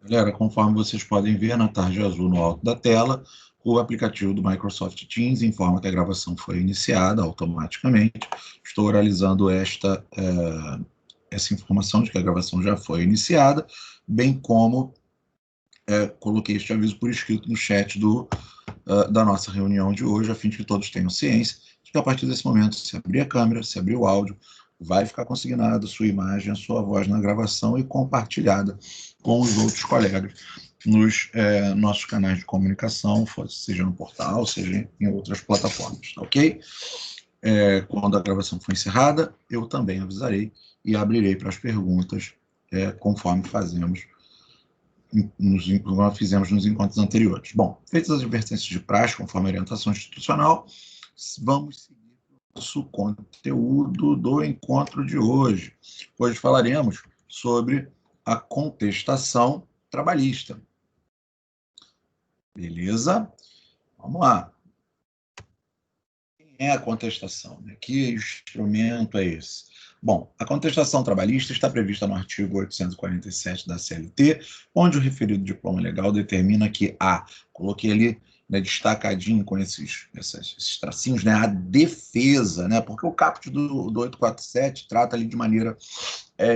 Galera, conforme vocês podem ver na tarja azul no alto da tela, o aplicativo do Microsoft Teams informa que a gravação foi iniciada automaticamente. Estou oralizando essa informação de que a gravação já foi iniciada, bem como coloquei este aviso por escrito no chat da nossa reunião de hoje, a fim de que todos tenham ciência de que a partir desse momento, se abrir a câmera, se abrir o áudio, vai ficar consignada a sua imagem, a sua voz na gravação e compartilhada com os outros colegas nos nossos canais de comunicação, seja no portal, seja em outras plataformas, tá ok? Quando a gravação for encerrada, eu também avisarei e abrirei para as perguntas, conforme fizemos nos encontros anteriores. Bom, feitas as advertências de praxe, conforme a orientação institucional, vamos seguir o nosso conteúdo do encontro de hoje. Hoje falaremos sobre a contestação trabalhista. Beleza? Vamos lá. Quem é a contestação? Que instrumento é esse? Bom, a contestação trabalhista está prevista no artigo 847 da CLT, onde o referido diploma legal determina que coloquei ali, né, destacadinho com esses tracinhos, né, a defesa, né, porque o caput do 847 trata ali de maneira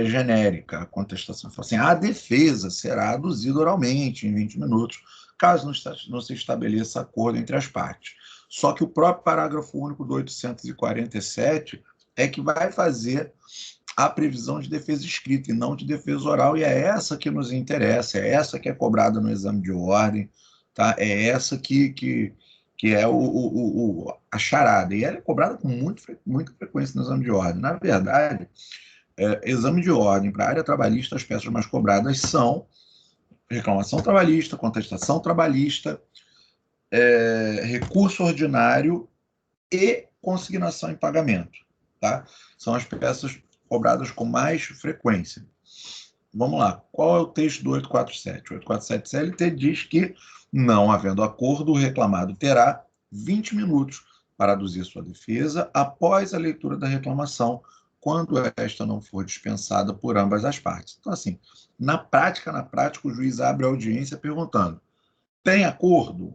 genérica a contestação. Assim, a defesa será aduzida oralmente em 20 minutos, caso não se estabeleça acordo entre as partes. Só que o próprio parágrafo único do 847 é que vai fazer a previsão de defesa escrita e não de defesa oral, e é essa que nos interessa, é essa que é cobrada no exame de ordem, tá? É essa que é a charada, e ela é cobrada com muita frequência no exame de ordem. Na verdade, exame de ordem para a área trabalhista, as peças mais cobradas são reclamação trabalhista, contestação trabalhista, recurso ordinário e consignação em pagamento, tá? São as peças cobradas com mais frequência. Vamos lá, qual é o texto do 847? O 847 CLT diz que, não havendo acordo, o reclamado terá 20 minutos para aduzir sua defesa após a leitura da reclamação, quando esta não for dispensada por ambas as partes. Então, assim, na prática, o juiz abre a audiência perguntando: tem acordo?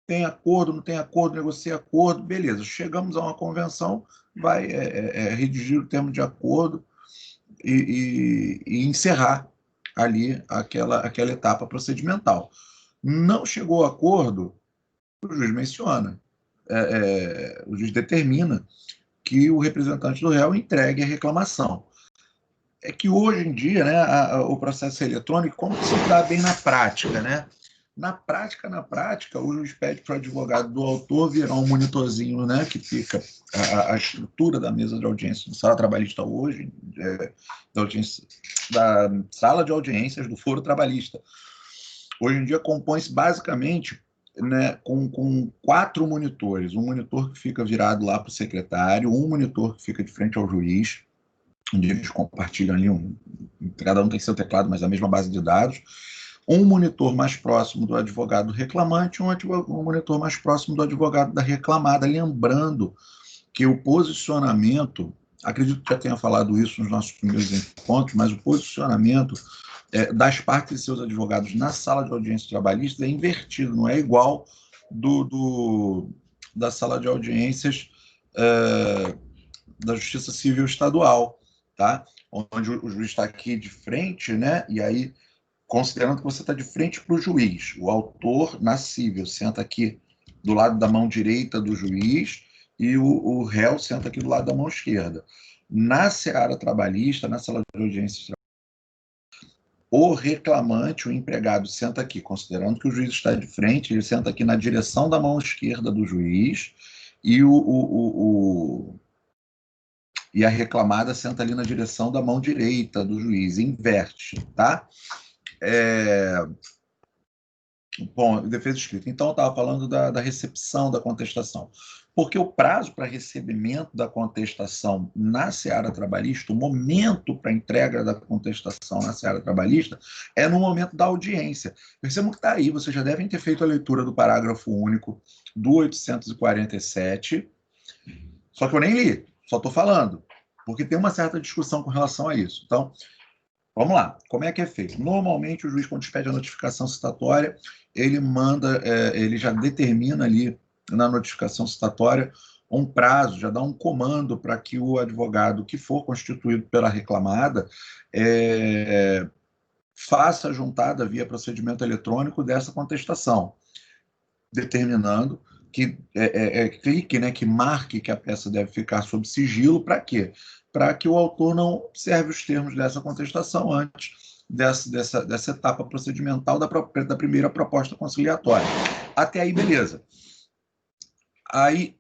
Tem acordo, não tem acordo, negocia acordo, beleza. Chegamos a uma convenção, vai redigir o termo de acordo e encerrar ali aquela etapa procedimental. Não chegou a acordo, o juiz menciona, o juiz determina que o representante do réu entregue a reclamação. É que hoje em dia, né, o processo eletrônico, como se dá bem na prática, né? Na prática, o juiz pede para o advogado do autor virar um monitorzinho, né, que fica a estrutura da mesa de audiência da sala trabalhista hoje, da sala de audiências do foro trabalhista. Hoje em dia compõe-se basicamente, né, com 4 monitores. Um monitor que fica virado lá para o secretário, um monitor que fica de frente ao juiz, onde eles compartilham ali, cada um tem seu teclado, mas a mesma base de dados, um monitor mais próximo do advogado reclamante, um monitor mais próximo do advogado da reclamada, lembrando que o posicionamento, acredito que já tenha falado isso nos nossos primeiros encontros, mas o posicionamento das partes e seus advogados na sala de audiência trabalhista é invertido, não é igual da sala de audiências da Justiça Civil Estadual, tá? Onde o juiz está aqui de frente, né? E aí, considerando que você está de frente para o juiz, o autor na civil senta aqui do lado da mão direita do juiz e o réu senta aqui do lado da mão esquerda. Na seara trabalhista, na sala de audiências, o reclamante, o empregado, senta aqui, considerando que o juiz está de frente, ele senta aqui na direção da mão esquerda do juiz e e a reclamada senta ali na direção da mão direita do juiz, inverte, tá? Bom, defesa escrita. Então, eu estava falando da recepção da contestação. Porque o prazo para recebimento da contestação na seara trabalhista, o momento para entrega da contestação na seara trabalhista, é no momento da audiência. Percebam que está aí, vocês já devem ter feito a leitura do parágrafo único do 847, só que eu nem li, só estou falando, porque tem uma certa discussão com relação a isso. Então, Vamos lá, como é que é feito? Normalmente o juiz, quando pede a notificação citatória, ele manda, ele já determina ali na notificação citatória um prazo, já dá um comando para que o advogado que for constituído pela reclamada faça a juntada via procedimento eletrônico dessa contestação, determinando que clique, né, que marque que a peça deve ficar sob sigilo. Para quê? Para que o autor não observe os termos dessa contestação antes dessa etapa procedimental da primeira proposta conciliatória. Até aí, beleza. Aí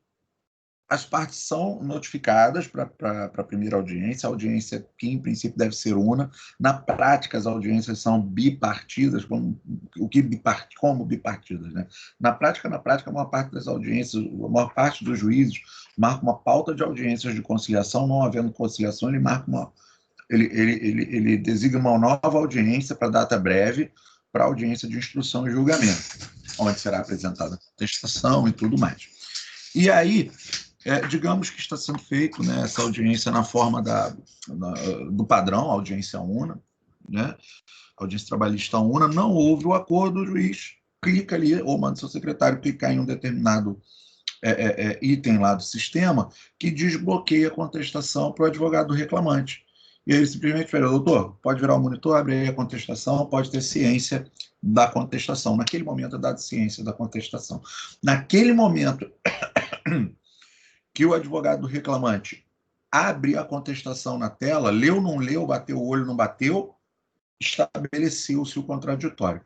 as partes são notificadas para a primeira audiência, a audiência que, em princípio, deve ser una. Na prática, as audiências são bipartidas, como bipartidas, né? Na prática, a maior parte das audiências, a maior parte dos juízes marca uma pauta de audiências de conciliação. Não havendo conciliação, ele designa uma nova audiência para data breve, para audiência de instrução e julgamento, onde será apresentada a contestação e tudo mais. E aí, digamos que está sendo feito, né, essa audiência na forma do padrão, audiência una, né, audiência trabalhista una, não houve o acordo, o juiz clica ali, ou manda seu secretário clicar em um determinado item lá do sistema que desbloqueia a contestação para o advogado reclamante. E aí ele simplesmente fala: doutor, pode virar o monitor, abre aí a contestação, pode ter ciência da contestação. Naquele momento é dado ciência da contestação. Naquele momento que o advogado do reclamante abre a contestação na tela, leu, não leu, bateu o olho, não bateu, estabeleceu-se o contraditório.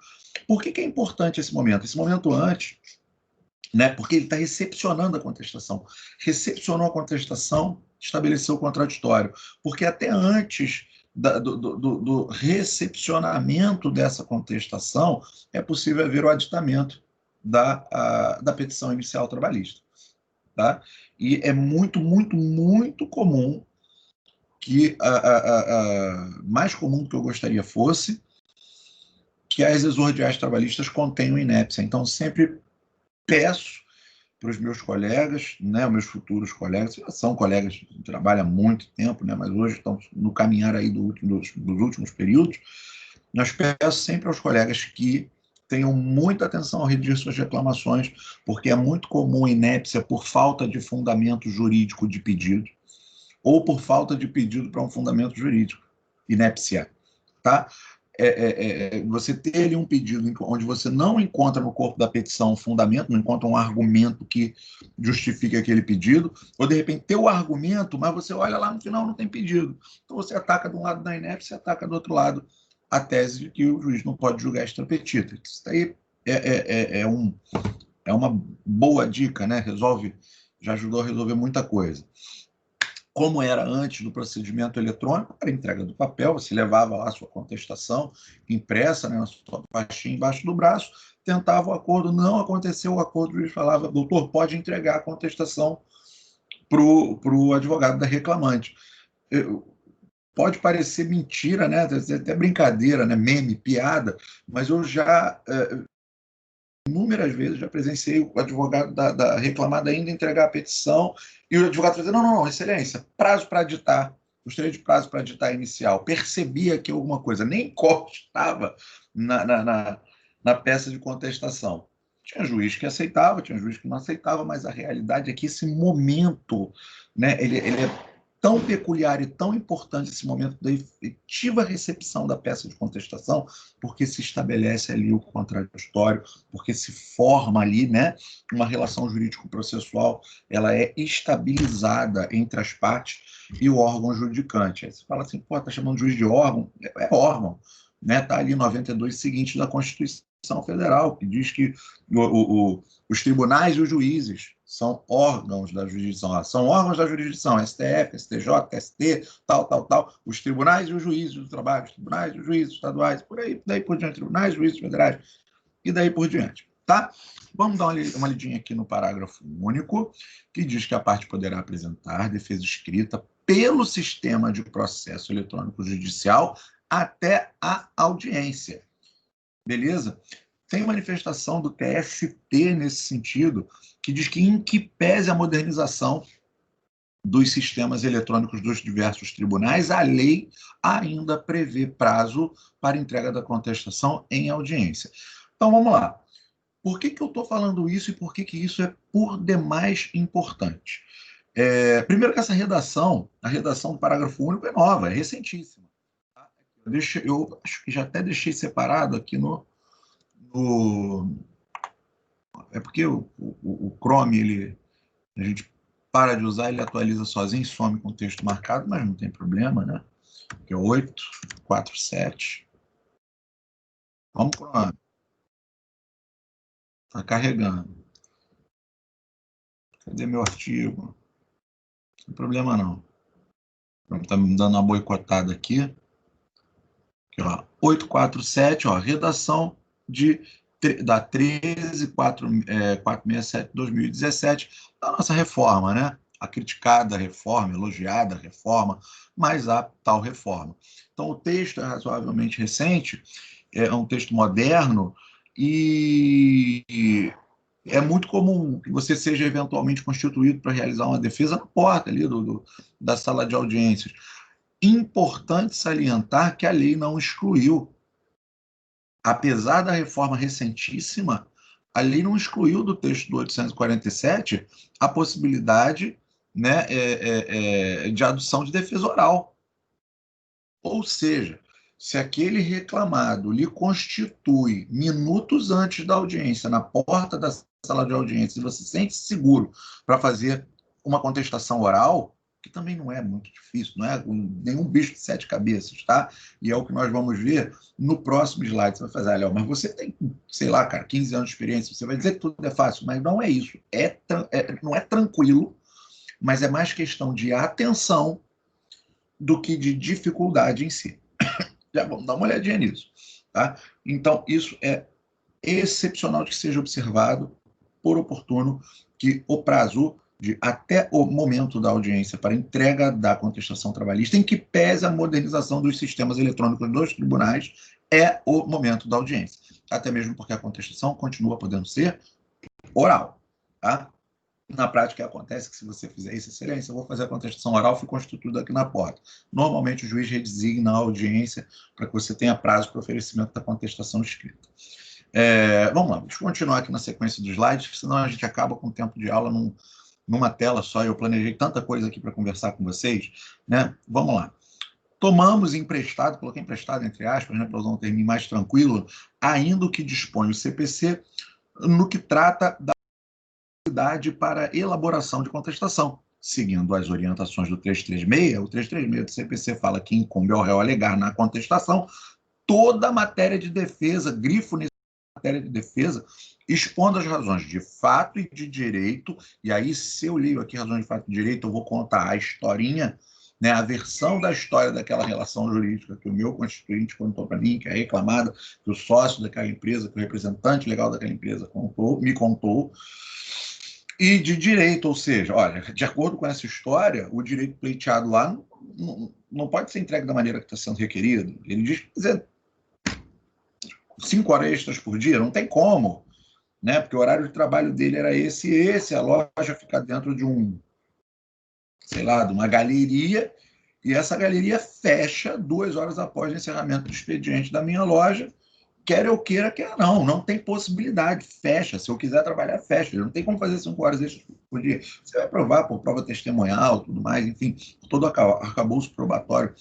Por que é importante esse momento? Esse momento antes, né, porque ele está recepcionando a contestação. Recepcionou a contestação, estabeleceu o contraditório. Porque até antes do recepcionamento dessa contestação, é possível haver o aditamento da petição inicial trabalhista. Tá? E é muito, muito, muito comum que, mais comum do que eu gostaria fosse, que as exordiais trabalhistas contenham inépcia. Então, sempre peço para os meus colegas, né, meus futuros colegas, já são colegas que trabalham há muito tempo, né, mas hoje estão no caminhar aí dos últimos períodos, nós peço sempre aos colegas que tenham muita atenção ao redigir suas reclamações, porque é muito comum inépcia por falta de fundamento jurídico de pedido, ou por falta de pedido para um fundamento jurídico, inépcia, tá? Você ter ali um pedido onde você não encontra no corpo da petição um fundamento, não encontra um argumento que justifique aquele pedido, ou de repente ter o argumento, mas você olha lá no final não tem pedido. Então você ataca de um lado da inépcia, ataca do outro lado a tese de que o juiz não pode julgar extra petita. Isso daí é uma boa dica, né? Já ajudou a resolver muita coisa. Como era antes do procedimento eletrônico, para entrega do papel, você levava lá a sua contestação impressa, né, na sua pastinha embaixo do braço, tentava o acordo, não aconteceu o acordo, o juiz falava: doutor, pode entregar a contestação para o advogado da reclamante. Pode parecer mentira, né, até brincadeira, né, meme, piada, mas eu já inúmeras vezes já presenciei o advogado da reclamada ainda entregar a petição e o advogado dizer: não, excelência, prazo para aditar, gostaria de prazo para aditar inicial. Percebia que alguma coisa nem constava na peça de contestação. Tinha juiz que aceitava, tinha juiz que não aceitava, mas a realidade é que esse momento, né, ele é tão peculiar e tão importante, esse momento da efetiva recepção da peça de contestação, porque se estabelece ali o contraditório, porque se forma ali, né, uma relação jurídico-processual, ela é estabilizada entre as partes e o órgão judicante. Aí você fala assim: pô, tá chamando de juiz de órgão? É órgão, né? Tá ali 92 seguinte da Constituição Federal, que diz que os tribunais e os juízes são órgãos da jurisdição. São órgãos da jurisdição: STF, STJ, ST, tal. Os tribunais e os juízes do trabalho, os tribunais e os juízes estaduais, por aí, daí por diante, tribunais, juízes federais, e daí por diante. Tá? Vamos dar uma lidinha aqui no parágrafo único, que diz que a parte poderá apresentar defesa escrita pelo sistema de processo eletrônico judicial até a audiência. Beleza? Tem manifestação do TST nesse sentido, que diz que, em que pese a modernização dos sistemas eletrônicos dos diversos tribunais, a lei ainda prevê prazo para entrega da contestação em audiência. Então, vamos lá. Por que eu estou falando isso e por que isso é por demais importante? Primeiro que essa redação, a redação do parágrafo único é nova, é recentíssima. Tá? Eu acho que já até deixei separado aqui no é porque o Chrome, a gente para de usar, ele atualiza sozinho, some com o texto marcado, mas não tem problema, né? Que é 847. Vamos, Chrome. Está carregando. Cadê meu artigo? Não tem problema não. Está me dando uma boicotada aqui. Aqui, ó, 847, ó, redação da 13.467 de 2017, da nossa reforma, né? A criticada reforma, elogiada reforma, mas a tal reforma. Então, o texto é razoavelmente recente, é um texto moderno e é muito comum que você seja eventualmente constituído para realizar uma defesa na porta ali da sala de audiências. Importante salientar que a lei não excluiu, apesar da reforma recentíssima, a lei não excluiu do texto do 847 a possibilidade, né, de adução de defesa oral. Ou seja, se aquele reclamado lhe constitui minutos antes da audiência, na porta da sala de audiência, e você se sente seguro para fazer uma contestação oral, que também não é muito difícil, não é nenhum bicho de 7 cabeças, tá? E é o que nós vamos ver no próximo slide. Você vai fazer, Léo, mas você tem, sei lá, cara, 15 anos de experiência, você vai dizer que tudo é fácil, mas não é isso. Não é tranquilo, mas é mais questão de atenção do que de dificuldade em si. Já vamos dar uma olhadinha nisso. Tá? Então, isso é excepcional de que seja observado por oportuno que o prazo de até o momento da audiência para entrega da contestação trabalhista, em que pese a modernização dos sistemas eletrônicos dos tribunais, é o momento da audiência. Até mesmo porque a contestação continua podendo ser oral. Tá? Na prática, acontece que se você fizer isso, excelência, eu vou fazer a contestação oral, fui constituído aqui na porta. Normalmente, o juiz redesigna a audiência para que você tenha prazo para o oferecimento da contestação escrita. Vamos lá, deixa eu continuar aqui na sequência dos slides, senão a gente acaba com o tempo de aula numa tela só. Eu planejei tanta coisa aqui para conversar com vocês, né? Vamos lá. Tomamos emprestado, coloquei emprestado entre aspas, né, para usar um termo mais tranquilo, ainda o que dispõe o CPC no que trata da para elaboração de contestação, seguindo as orientações do 336. O 336 do CPC fala que incumbe ao réu alegar na contestação toda a matéria de defesa, grifo nessa matéria de defesa, expondo as razões de fato e de direito. E aí, se eu leio aqui razões de fato e de direito, eu vou contar a historinha, né, a versão da história daquela relação jurídica que o meu constituinte contou para mim, que é reclamada, que o sócio daquela empresa, que o representante legal daquela empresa me contou, e de direito, ou seja, olha, de acordo com essa história, o direito pleiteado lá não pode ser entregue da maneira que está sendo requerido. Ele diz que fazer 5 horas extras por dia, não tem como, né? Porque o horário de trabalho dele era esse, a loja fica dentro de sei lá, de uma galeria, e essa galeria fecha 2 horas após o encerramento do expediente da minha loja, quer eu queira, quer não tem possibilidade, fecha. Se eu quiser trabalhar, fecha. Não tem como fazer 5 horas extras por dia. Você vai provar por prova testemunhal, tudo mais, enfim, todo arcabouço probatório,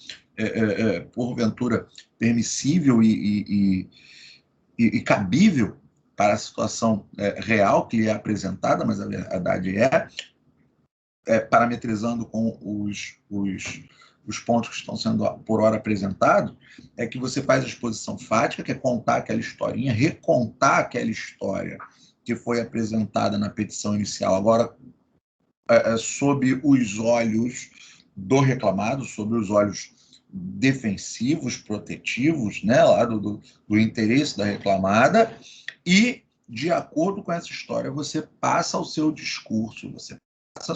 porventura permissível e cabível para a situação real que lhe é apresentada, mas a verdade parametrizando com os pontos que estão sendo por hora apresentados, é que você faz a exposição fática, que é contar aquela historinha, recontar aquela história que foi apresentada na petição inicial, agora sob os olhos do reclamado, sob os olhos defensivos, protetivos, né, lá do interesse da reclamada, e, de acordo com essa história, você passa ao seu discurso, você passa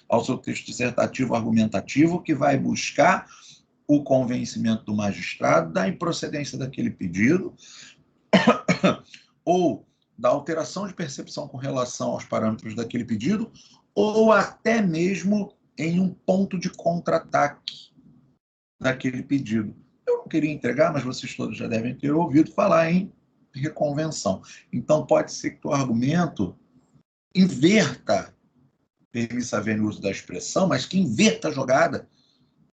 ao seu texto dissertativo argumentativo, que vai buscar o convencimento do magistrado da improcedência daquele pedido ou da alteração de percepção com relação aos parâmetros daquele pedido, ou até mesmo em um ponto de contra-ataque daquele pedido. Eu não queria entregar, mas vocês todos já devem ter ouvido falar em reconvenção. Então, pode ser que o argumento inverta, permissa haver uso da expressão, mas que inverta a jogada,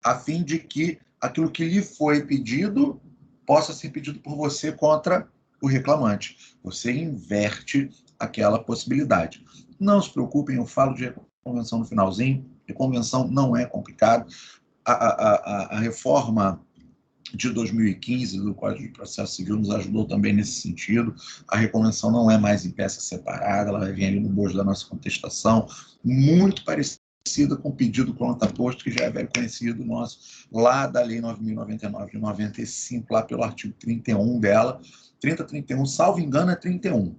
a fim de que aquilo que lhe foi pedido possa ser pedido por você contra o reclamante. Você inverte aquela possibilidade. Não se preocupem, eu falo de reconvenção no finalzinho. Reconvenção não é complicado. A reforma de 2015 do Código de Processo Civil nos ajudou também nesse sentido. A reconvenção não é mais em peça separada, ela vem ali no bojo da nossa contestação, muito parecida com o pedido contraposto, que já é velho conhecido nosso, lá da Lei 9.099 de 95, lá pelo artigo 31 dela, 3031, salvo engano, é 31.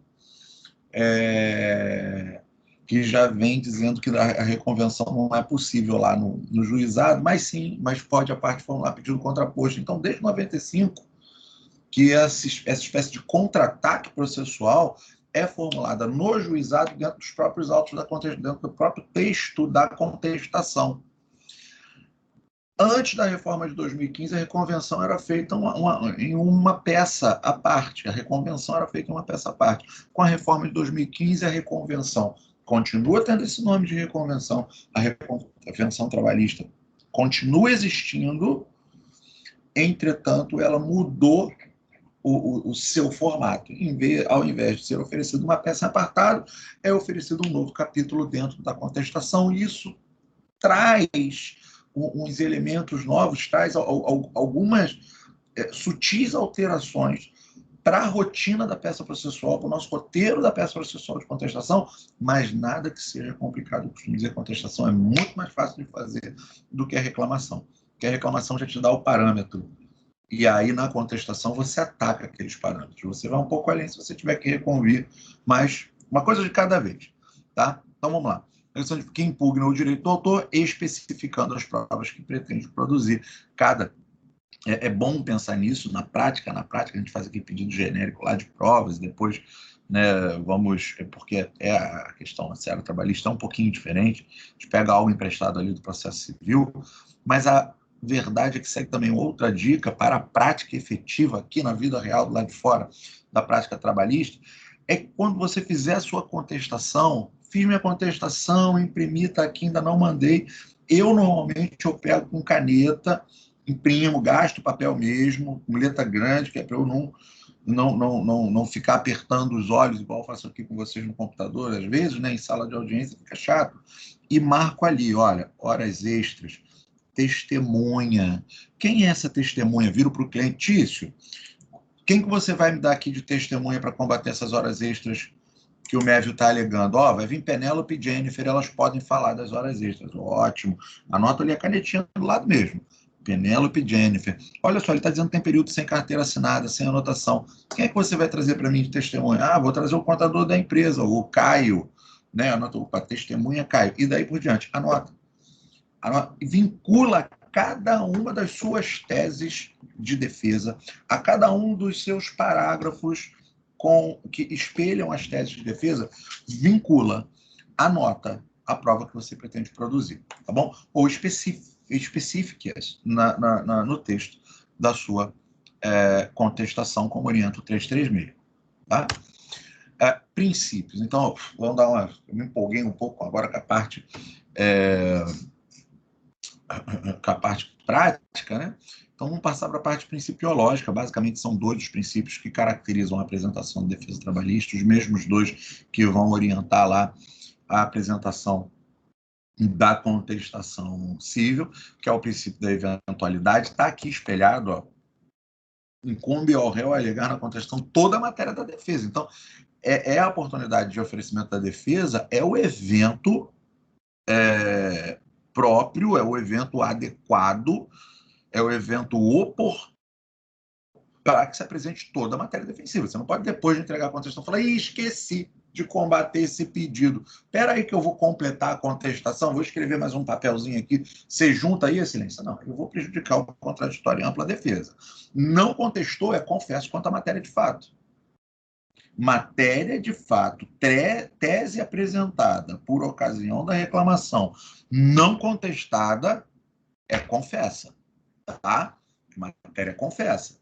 Que já vem dizendo que a reconvenção não é possível lá no juizado, mas sim, mas pode a parte formular pedido contraposto. Então, desde 95, que essa espécie de contra-ataque processual é formulada no juizado dentro dos próprios autos da contestação, dentro do próprio texto da contestação. Antes da reforma de 2015, a reconvenção era feita em uma peça à parte. A reconvenção era feita em uma peça à parte. Com a reforma de 2015, a reconvenção continua tendo esse nome de reconvenção. A reconvenção trabalhista continua existindo, entretanto, ela mudou o seu formato. Ao invés de ser oferecido uma peça apartada, é oferecido um novo capítulo dentro da contestação. E isso traz uns elementos novos, traz algumas sutis alterações para a rotina da peça processual, para o nosso roteiro da peça processual de contestação, mas nada que seja complicado. Eu costumo dizer que a contestação é muito mais fácil de fazer do que a reclamação, porque a reclamação já te dá o parâmetro. E aí, na contestação, você ataca aqueles parâmetros. Você vai um pouco além se você tiver que reconvir, mas uma coisa de cada vez. Tá? Então, vamos lá. A questão de quem impugna o direito do autor, especificando as provas que pretende produzir. É bom pensar nisso na prática. Na prática, a gente faz aqui pedido genérico lá de provas, e depois, né, porque a questão na seara trabalhista é um pouquinho diferente. A gente pega algo emprestado ali do processo civil, mas a verdade é que segue também outra dica para a prática efetiva aqui na vida real, do lado de fora da prática trabalhista, é que quando você fizer a sua contestação, fiz minha contestação, imprimi, está aqui, ainda não mandei, normalmente eu pego com caneta, imprimo, gasto papel mesmo, com letra grande, que é para eu não ficar apertando os olhos, igual eu faço aqui com vocês no computador, às vezes, né, em sala de audiência, fica chato, e marco ali, olha, horas extras, testemunha. Quem é essa testemunha? Viro para o cliente, Tício, quem que você vai me dar aqui de testemunha para combater essas horas extras que o Mévio está alegando? Vai vir Penélope e Jennifer, elas podem falar das horas extras. Ótimo. Anota ali a canetinha do lado mesmo. Penélope e Jennifer. Olha só, ele está dizendo que tem período sem carteira assinada, sem anotação. Quem é que você vai trazer para mim de testemunha? Vou trazer o contador da empresa, o Caio. Né? Anota, opa, testemunha Caio. E daí por diante. Anota. Vincula cada uma das suas teses de defesa, a cada um dos seus parágrafos que espelham as teses de defesa, vincula, anota a prova que você pretende produzir, tá bom? Ou específicas no texto da sua contestação, como orienta o 336, tá? Princípios. Então, vamos dar eu me empolguei um pouco agora com a parte prática, né? Então, vamos passar para a parte principiológica. Basicamente, são dois os princípios que caracterizam a apresentação de defesa trabalhista, os mesmos dois que vão orientar lá a apresentação da contestação civil, que é o princípio da eventualidade. Está aqui espelhado, incumbe ao réu alegar na contestação toda a matéria da defesa. Então, a oportunidade de oferecimento da defesa, é o evento próprio, é o evento adequado, é o evento oportuno para que se apresente toda a matéria defensiva. Você não pode, depois de entregar a contestação, falar, esqueci de combater esse pedido. Espera aí que eu vou completar a contestação, vou escrever mais um papelzinho aqui, você junta aí, excelência? Não, eu vou prejudicar o contraditório e ampla defesa. Não contestou, confesso quanto à matéria de fato. matéria de fato, tese apresentada por ocasião da reclamação não contestada é confessa, tá? Matéria confessa.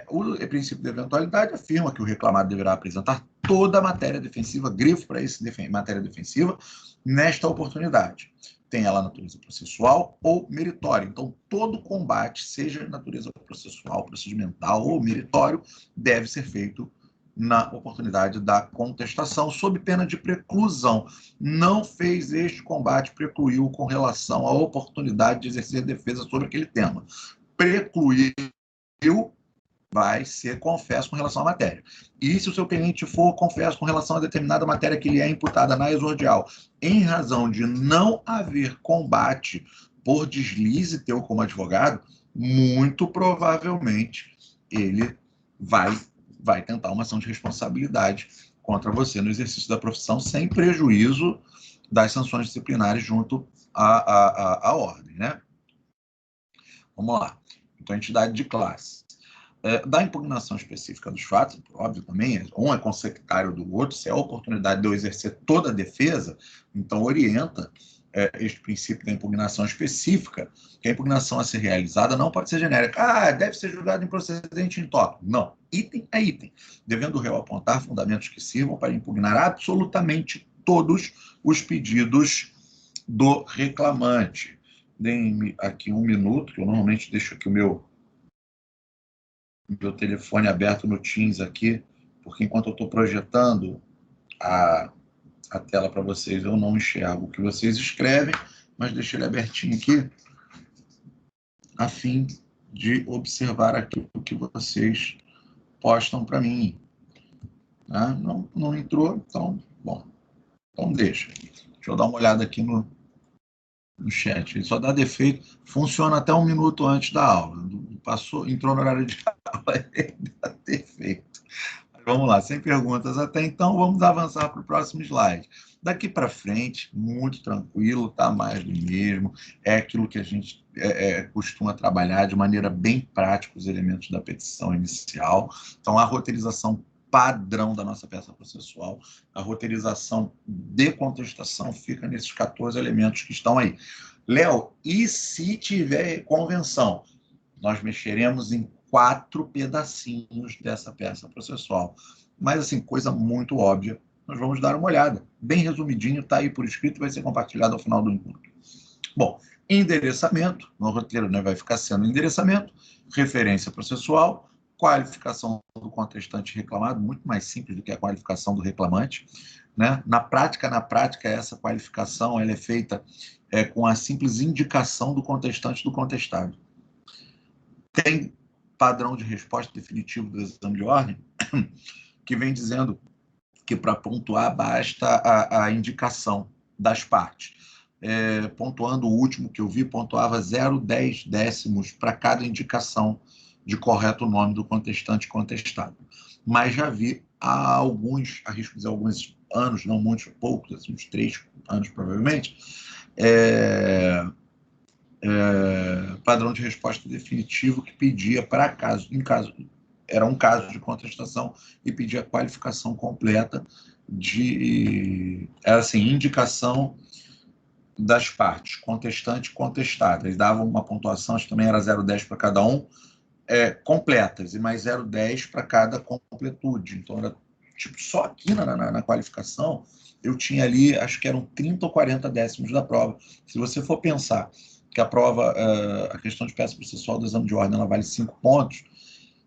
O princípio de eventualidade afirma que o reclamado deverá apresentar toda a matéria defensiva, grifo para esse matéria defensiva, nesta oportunidade. Tem ela natureza processual ou meritória. Então, todo combate, seja de natureza processual, procedimental ou meritório, deve ser feito na oportunidade da contestação, sob pena de preclusão. Não fez este combate, precluiu com relação à oportunidade de exercer defesa sobre aquele tema. Precluiu, vai ser confesso com relação à matéria. E se o seu cliente for confesso com relação a determinada matéria que lhe é imputada na exordial, em razão de não haver combate por deslize teu como advogado, muito provavelmente ele vai tentar uma ação de responsabilidade contra você no exercício da profissão, sem prejuízo das sanções disciplinares junto à ordem, né? Vamos lá. Então, entidade de classe. Da impugnação específica dos fatos, óbvio também, um é consectário do outro, se é a oportunidade de eu exercer toda a defesa, então orienta este princípio da impugnação específica, que a impugnação a ser realizada não pode ser genérica. Deve ser julgado improcedente em tópico. Não, item a item, devendo o réu apontar fundamentos que sirvam para impugnar absolutamente todos os pedidos do reclamante. Deem-me aqui um minuto, que eu normalmente deixo aqui o meu telefone aberto no Teams aqui, porque enquanto eu estou projetando a tela para vocês, eu não enxergo o que vocês escrevem, mas deixo ele abertinho aqui, a fim de observar aqui o que vocês postam para mim. Não entrou, então, bom, então deixa. Deixa eu dar uma olhada aqui no chat. Ele só dá defeito, funciona até um minuto antes da aula. Entrou no horário de aula, ele dá defeito. Vamos lá, sem perguntas até então, vamos avançar para o próximo slide. Daqui para frente, muito tranquilo, tá mais do mesmo, é aquilo que a gente costuma trabalhar de maneira bem prática, os elementos da petição inicial. Então, a roteirização padrão da nossa peça processual, a roteirização de contestação fica nesses 14 elementos que estão aí. Léo, e se tiver convenção? Nós mexeremos em 4 pedacinhos dessa peça processual. Mas, assim, coisa muito óbvia, nós vamos dar uma olhada. Bem resumidinho, está aí por escrito, vai ser compartilhado ao final do encontro. Bom, endereçamento, no roteiro, né, vai ficar sendo endereçamento, referência processual, qualificação do contestante reclamado, muito mais simples do que a qualificação do reclamante, né? Na prática, essa qualificação ela é feita com a simples indicação do contestante do contestado. Tem padrão de resposta definitivo do exame de ordem que vem dizendo que para pontuar basta a indicação das partes. Pontuando o último que eu vi, pontuava 0,10 décimos para cada indicação de correto nome do contestante contestado. Mas já vi há alguns, arrisco dizer alguns anos, não muitos, poucos, assim, uns 3 anos provavelmente, padrão de resposta definitivo que pedia para caso, era um caso de contestação e pedia a qualificação completa era assim, indicação das partes, contestante e contestada. Eles davam uma pontuação, acho que também era 0,10 para cada um, completas, e mais 0,10 para cada completude. Então, era tipo, só aqui na qualificação, eu tinha ali, acho que eram 30 ou 40 décimos da prova. Se você for pensar que a prova, a questão de peça processual do exame de ordem, ela vale 5 pontos,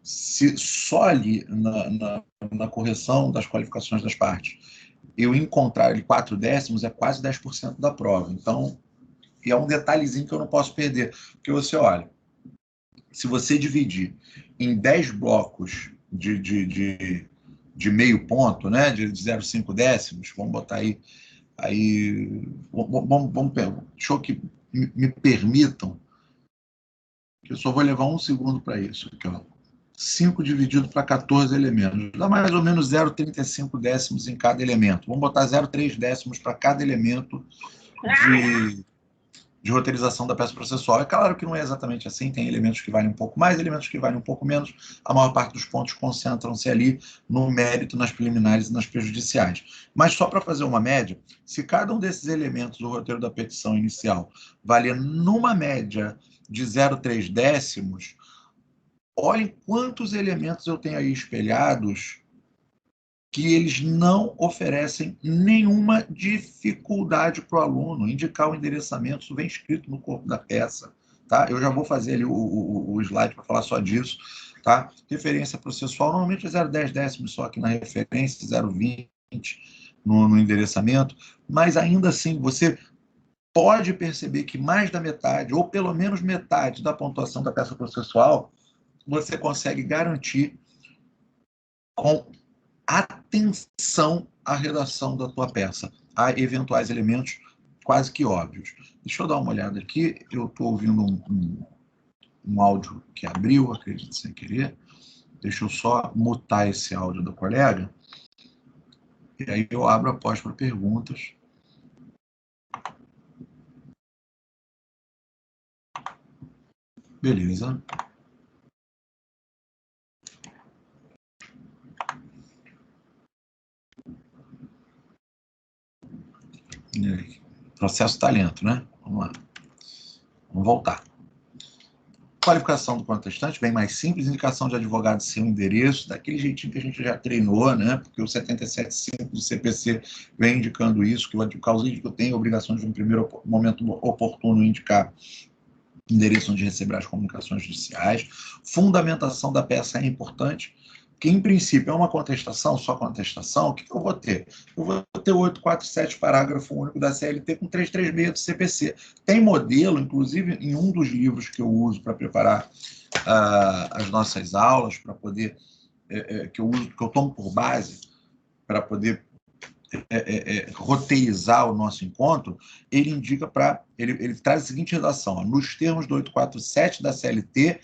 se só ali na correção das qualificações das partes eu encontrar ali 4 décimos, é quase 10% da prova. Então, é um detalhezinho que eu não posso perder. Porque você olha, se você dividir em 10 blocos de meio ponto, né, de 0,5 décimos, vamos botar aí vamos deixa eu que me permitam, que eu só vou levar um segundo para isso. Aqui, ó. 5 dividido para 14 elementos. Dá mais ou menos 0,35 décimos em cada elemento. Vamos botar 0,3 décimos para cada elemento de roteirização da peça processual. É claro que não é exatamente assim, tem elementos que valem um pouco mais, elementos que valem um pouco menos. A maior parte dos pontos concentram-se ali no mérito, nas preliminares e nas prejudiciais. Mas só para fazer uma média, se cada um desses elementos do roteiro da petição inicial valer numa média de 0,3 décimos, olhem quantos elementos eu tenho aí espelhados que eles não oferecem nenhuma dificuldade para o aluno. Indicar o endereçamento, isso vem escrito no corpo da peça. Tá? Eu já vou fazer ali o slide para falar só disso. Tá? Referência processual, normalmente é 0,10 décimos só aqui na referência, 0,20 no endereçamento, mas ainda assim você pode perceber que mais da metade, ou pelo menos metade da pontuação da peça processual, você consegue garantir com atenção à redação da tua peça, a eventuais elementos quase que óbvios. Deixa eu dar uma olhada aqui, eu estou ouvindo um áudio que abriu, acredito sem querer. Deixa eu só mutar esse áudio do colega, e aí eu abro após para perguntas. Beleza. Processo talento, né? Vamos lá. Vamos voltar. Qualificação do contestante, bem mais simples, indicação de advogado sem o endereço, daquele jeitinho que a gente já treinou, né? Porque o 77.5 do CPC vem indicando isso, que o causídico tem a obrigação de, em primeiro momento oportuno, indicar endereço onde receberá as comunicações judiciais. Fundamentação da peça é importante, que em princípio é uma contestação, só contestação. O que eu vou ter? Eu vou ter o 847, parágrafo único da CLT com 336 do CPC. Tem modelo, inclusive em um dos livros que eu uso para preparar as nossas aulas, para poder, que eu tomo por base, para poder roteirizar o nosso encontro, ele indica para. Ele traz a seguinte redação: ó, nos termos do 847 da CLT,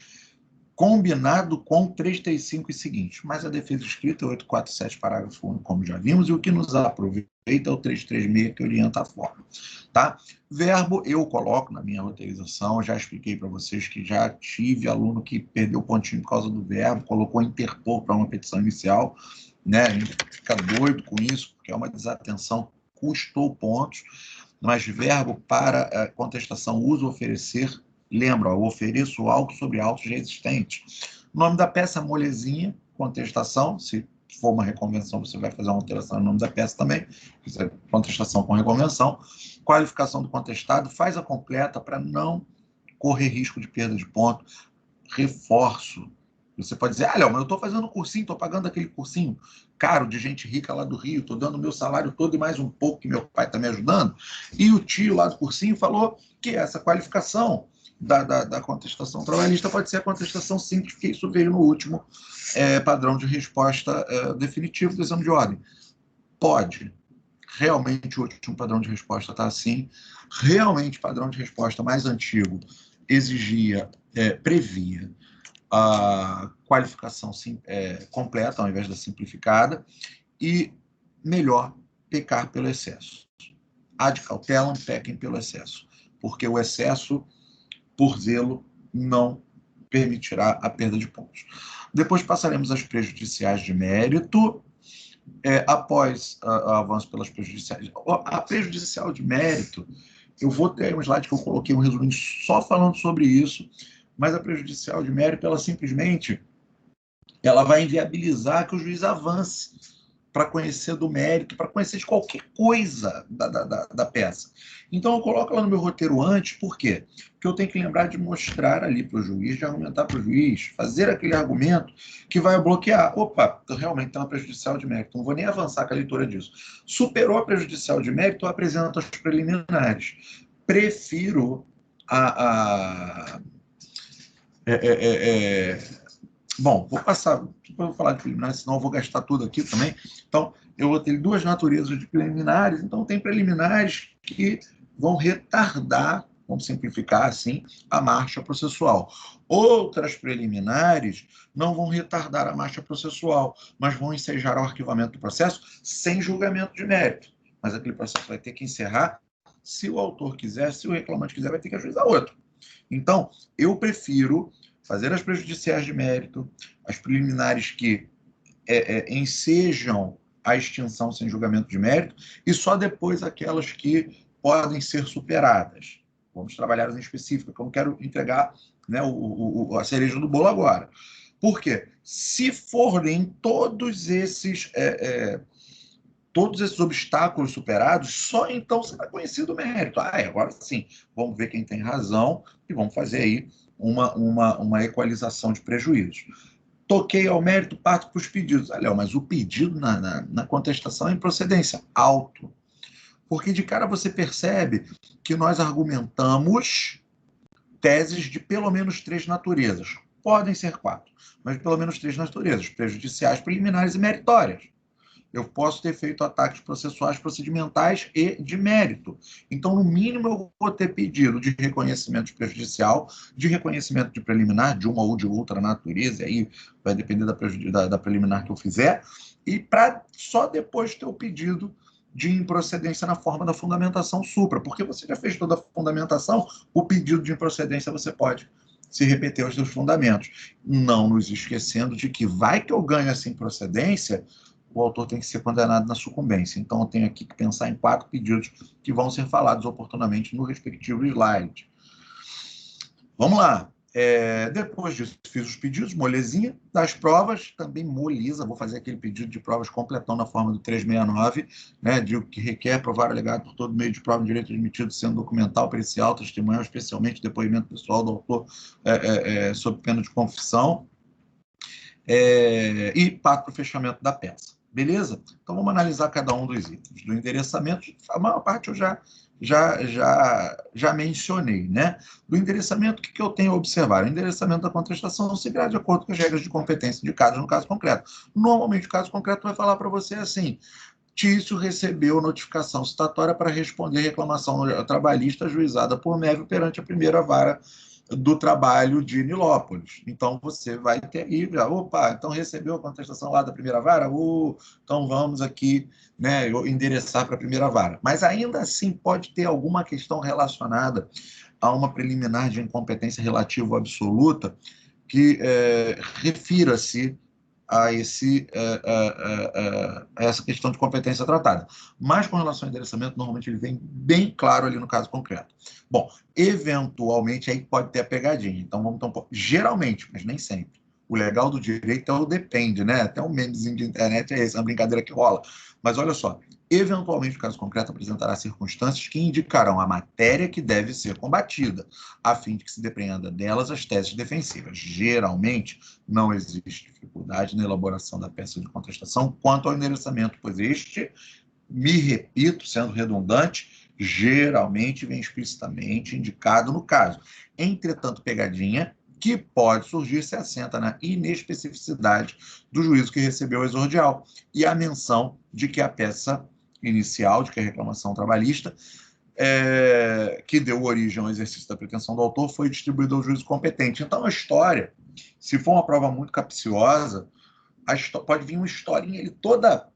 combinado com 335 e seguintes. Mas a defesa escrita é 847, parágrafo único, como já vimos, e o que nos aproveita é o 336, que orienta a forma. Tá? Verbo, eu coloco na minha roteirização, já expliquei para vocês que já tive aluno que perdeu pontinho por causa do verbo, colocou interpor para uma petição inicial, né? A gente fica doido com isso, porque é uma desatenção, custou pontos, mas verbo para contestação, uso, oferecer, lembra, eu ofereço algo sobre autos já existentes. O nome da peça, molezinha, contestação, se for uma reconvenção, você vai fazer uma alteração no nome da peça também, contestação com reconvenção. Qualificação do contestado, faz a completa para não correr risco de perda de ponto. Reforço. Você pode dizer, Léo, mas eu estou fazendo cursinho, estou pagando aquele cursinho caro de gente rica lá do Rio, estou dando o meu salário todo e mais um pouco que meu pai está me ajudando. E o tio lá do cursinho falou que essa qualificação da contestação trabalhista pode ser a contestação simples, porque isso veio no último padrão de resposta definitivo do exame de ordem. Pode. Realmente o último padrão de resposta está assim. Realmente o padrão de resposta mais antigo exigia, previa a qualificação completa ao invés da simplificada e melhor pecar pelo excesso. Ad cautelam, pequem pelo excesso, porque o excesso, por zelo, não permitirá a perda de pontos. Depois passaremos às prejudiciais de mérito. Após o avanço pelas prejudiciais, a prejudicial de mérito, eu vou ter um slide que eu coloquei um resuminho só falando sobre isso, mas a prejudicial de mérito, ela vai inviabilizar que o juiz avance para conhecer do mérito, para conhecer de qualquer coisa da peça. Então, eu coloco ela no meu roteiro antes, por quê? Porque eu tenho que lembrar de mostrar ali para o juiz, de argumentar para o juiz, fazer aquele argumento que vai bloquear. Opa, realmente tem uma prejudicial de mérito, não vou nem avançar com a leitura disso. Superou a prejudicial de mérito, eu apresento as preliminares. Prefiro Bom, vou passar, vou falar de preliminares, senão eu vou gastar tudo aqui também. Então, eu vou ter duas naturezas de preliminares. Então, tem preliminares que vão retardar, vamos simplificar assim, a marcha processual. Outras preliminares não vão retardar a marcha processual, mas vão ensejar o arquivamento do processo sem julgamento de mérito. Mas aquele processo vai ter que encerrar Se o autor quiser, se o reclamante quiser, vai ter que ajuizar outro. Então, eu prefiro fazer as prejudiciais de mérito, as preliminares que ensejam a extinção sem julgamento de mérito, e só depois aquelas que podem ser superadas. Vamos trabalhar em específico, que eu não quero entregar, né, a cereja do bolo agora. Por quê? Se forem todos esses obstáculos superados, só então será conhecido o mérito. Agora sim, vamos ver quem tem razão e vamos fazer aí uma equalização de prejuízos. Toquei ao mérito, parto para os pedidos. Léo, mas o pedido na contestação é em procedência alto. Porque de cara você percebe que nós argumentamos teses de pelo menos 3 naturezas. Podem ser 4, mas de pelo menos 3 naturezas: prejudiciais, preliminares e meritórias. Eu posso ter feito ataques processuais, procedimentais e de mérito. Então, no mínimo, eu vou ter pedido de reconhecimento prejudicial, de reconhecimento de preliminar, de uma ou de outra natureza, aí vai depender da preliminar que eu fizer, e para só depois ter o pedido de improcedência na forma da fundamentação supra, porque você já fez toda a fundamentação, o pedido de improcedência você pode se repetir os seus fundamentos. Não nos esquecendo de que vai que eu ganho essa improcedência, o autor tem que ser condenado na sucumbência. Então, eu tenho aqui que pensar em 4 pedidos que vão ser falados oportunamente no respectivo slide. Vamos lá. Depois disso, fiz os pedidos, molezinha. Das provas, também moleza. Vou fazer aquele pedido de provas completão na forma do 369, né, de o que requer provar o alegado por todo meio de prova em direito admitido, sendo documental, pericial, testemunhal, especialmente depoimento pessoal do autor sob pena de confissão. E parto para o fechamento da peça. Beleza? Então, vamos analisar cada um dos itens. Do endereçamento, a maior parte eu já mencionei, né? Do endereçamento, o que eu tenho a observar? O endereçamento da contestação se grade de acordo com as regras de competência indicadas no caso concreto. Normalmente, o caso concreto vai falar para você assim: Tício recebeu notificação citatória para responder reclamação trabalhista ajuizada por MEV perante a primeira vara do trabalho de Nilópolis. Então, você vai ter aí, então recebeu a contestação lá da primeira vara? Então vamos aqui, né, endereçar para a primeira vara. Mas ainda assim pode ter alguma questão relacionada a uma preliminar de incompetência relativa absoluta que refira-se a essa questão de competência tratada. Mas com relação ao endereçamento, normalmente ele vem bem claro ali no caso concreto. Bom, eventualmente aí pode ter a pegadinha. Então vamos ter geralmente, mas nem sempre. O legal do direito é o depende, né? Até um memezinho de internet é esse, uma brincadeira que rola. Mas olha só, eventualmente o caso concreto apresentará circunstâncias que indicarão a matéria que deve ser combatida, a fim de que se depreenda delas as teses defensivas. Geralmente, não existe dificuldade na elaboração da peça de contestação quanto ao endereçamento, pois este, me repito, sendo redundante, geralmente vem explicitamente indicado no caso. Entretanto, pegadinha que pode surgir se assenta na inespecificidade do juízo que recebeu o exordial e a menção de que a peça inicial, de que a reclamação trabalhista, que deu origem ao exercício da pretensão do autor, foi distribuída ao juízo competente. Então, a história, se for uma prova muito capciosa, pode vir uma historinha ele toda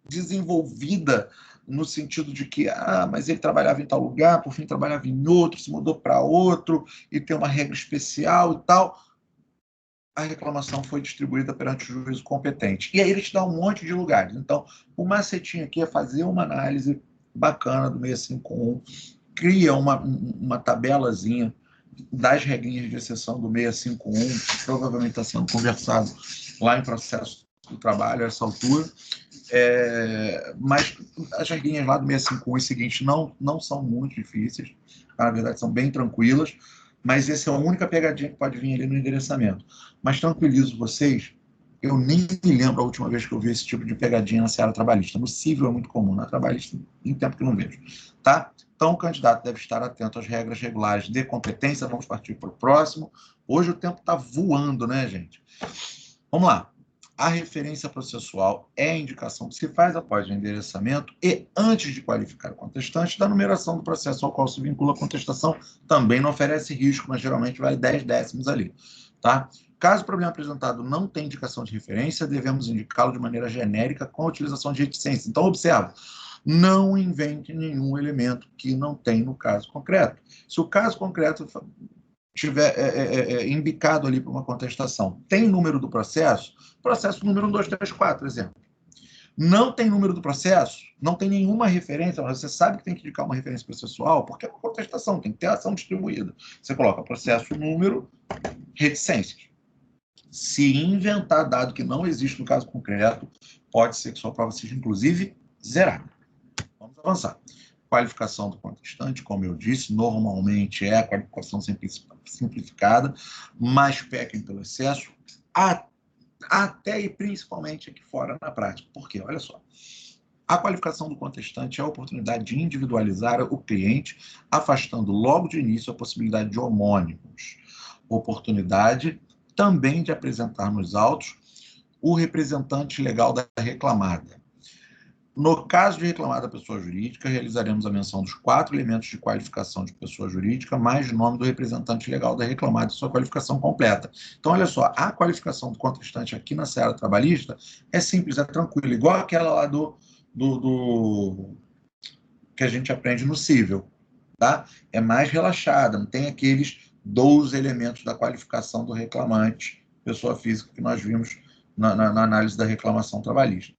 desenvolvida no sentido de que, mas ele trabalhava em tal lugar, por fim trabalhava em outro, se mudou para outro, e tem uma regra especial e tal. A reclamação foi distribuída perante o juízo competente. E aí ele te dá um monte de lugares. Então, o macetinho aqui é fazer uma análise bacana do 651, cria uma tabelazinha das regrinhas de exceção do 651, que provavelmente está sendo conversado lá em processo do trabalho a essa altura. Mas as regrinhas lá do 651 e seguinte não são muito difíceis, na verdade são bem tranquilas, mas essa é a única pegadinha que pode vir ali no endereçamento. Mas tranquilizo vocês, eu nem me lembro a última vez que eu vi esse tipo de pegadinha na seara trabalhista. No civil é muito comum, na trabalhista em tempo que não vejo. Tá? Então o candidato deve estar atento às regras regulares de competência. Vamos partir para o próximo. Hoje o tempo está voando, né, gente? Vamos lá. A referência processual é a indicação que se faz após o endereçamento e antes de qualificar o contestante da numeração do processo ao qual se vincula a contestação. Também não oferece risco, mas geralmente vale 10 décimos ali. Tá? Caso o problema apresentado não tenha indicação de referência, devemos indicá-lo de maneira genérica com a utilização de reticência. Então, observa, Não invente nenhum elemento que não tem no caso concreto. Se o caso concreto tiver embicado ali para uma contestação, tem número do processo número 1, 2, 3, 4, exemplo. Não tem número do processo, não tem nenhuma referência, você sabe que tem que indicar uma referência processual, porque é uma contestação, tem que ter ação distribuída. Você coloca processo, número, reticências. Se inventar dado que não existe no caso concreto, pode ser que sua prova seja, inclusive, zerada. Vamos avançar. Qualificação do contestante, como eu disse, normalmente é a qualificação simplificada, mas pequem pelo excesso, até e principalmente aqui fora na prática. Por quê? Olha só. A qualificação do contestante é a oportunidade de individualizar o cliente, afastando logo de início a possibilidade de homônimos. Oportunidade também de apresentar nos autos o representante legal da reclamada. No caso de reclamada pessoa jurídica, realizaremos a menção dos 4 elementos de qualificação de pessoa jurídica, mais o nome do representante legal da reclamada e sua qualificação completa. Então, olha só, a qualificação do contestante aqui na seara trabalhista é simples, é tranquila, igual aquela lá do que a gente aprende no cível, tá? É mais relaxada, não tem aqueles 12 elementos da qualificação do reclamante, pessoa física, que nós vimos na análise da reclamação trabalhista.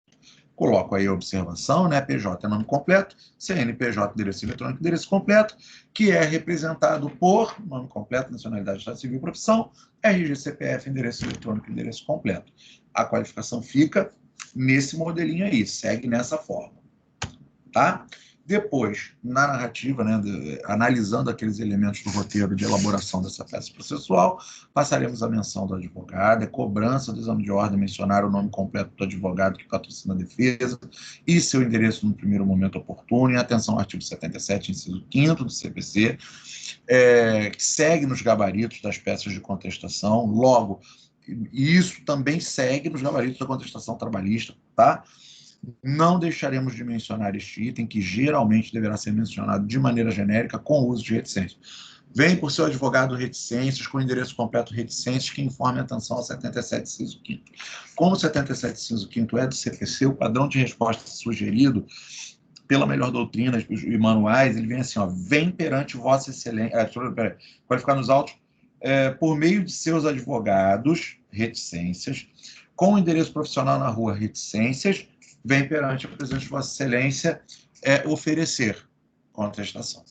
Coloco aí a observação, né? PJ é nome completo, CNPJ, endereço eletrônico, endereço completo, que é representado por nome completo, nacionalidade, estado civil, profissão, RG, CPF, endereço eletrônico, endereço completo. A qualificação fica nesse modelinho aí, segue nessa forma, tá? Depois, na narrativa, né, analisando aqueles elementos do roteiro de elaboração dessa peça processual, passaremos a menção do advogado, a cobrança do exame de ordem, mencionar o nome completo do advogado que patrocina a defesa e seu endereço no primeiro momento oportuno, e atenção ao artigo 77, inciso 5º do CPC, que segue nos gabaritos das peças de contestação, logo, e isso também segue nos gabaritos da contestação trabalhista, tá? Não deixaremos de mencionar este item, que geralmente deverá ser mencionado de maneira genérica, com o uso de reticências. Vem por seu advogado reticências, com o endereço completo reticências, que informe a atenção ao 77, inciso 5º. Como o 77, inciso 5º é do CPC, o padrão de resposta sugerido pela melhor doutrina e manuais, ele vem assim, ó, vem perante vossa excelência, qualificar nos autos, por meio de seus advogados, reticências, com o endereço profissional na rua, reticências, vem perante a presidente de Vossa Excelência oferecer contestação.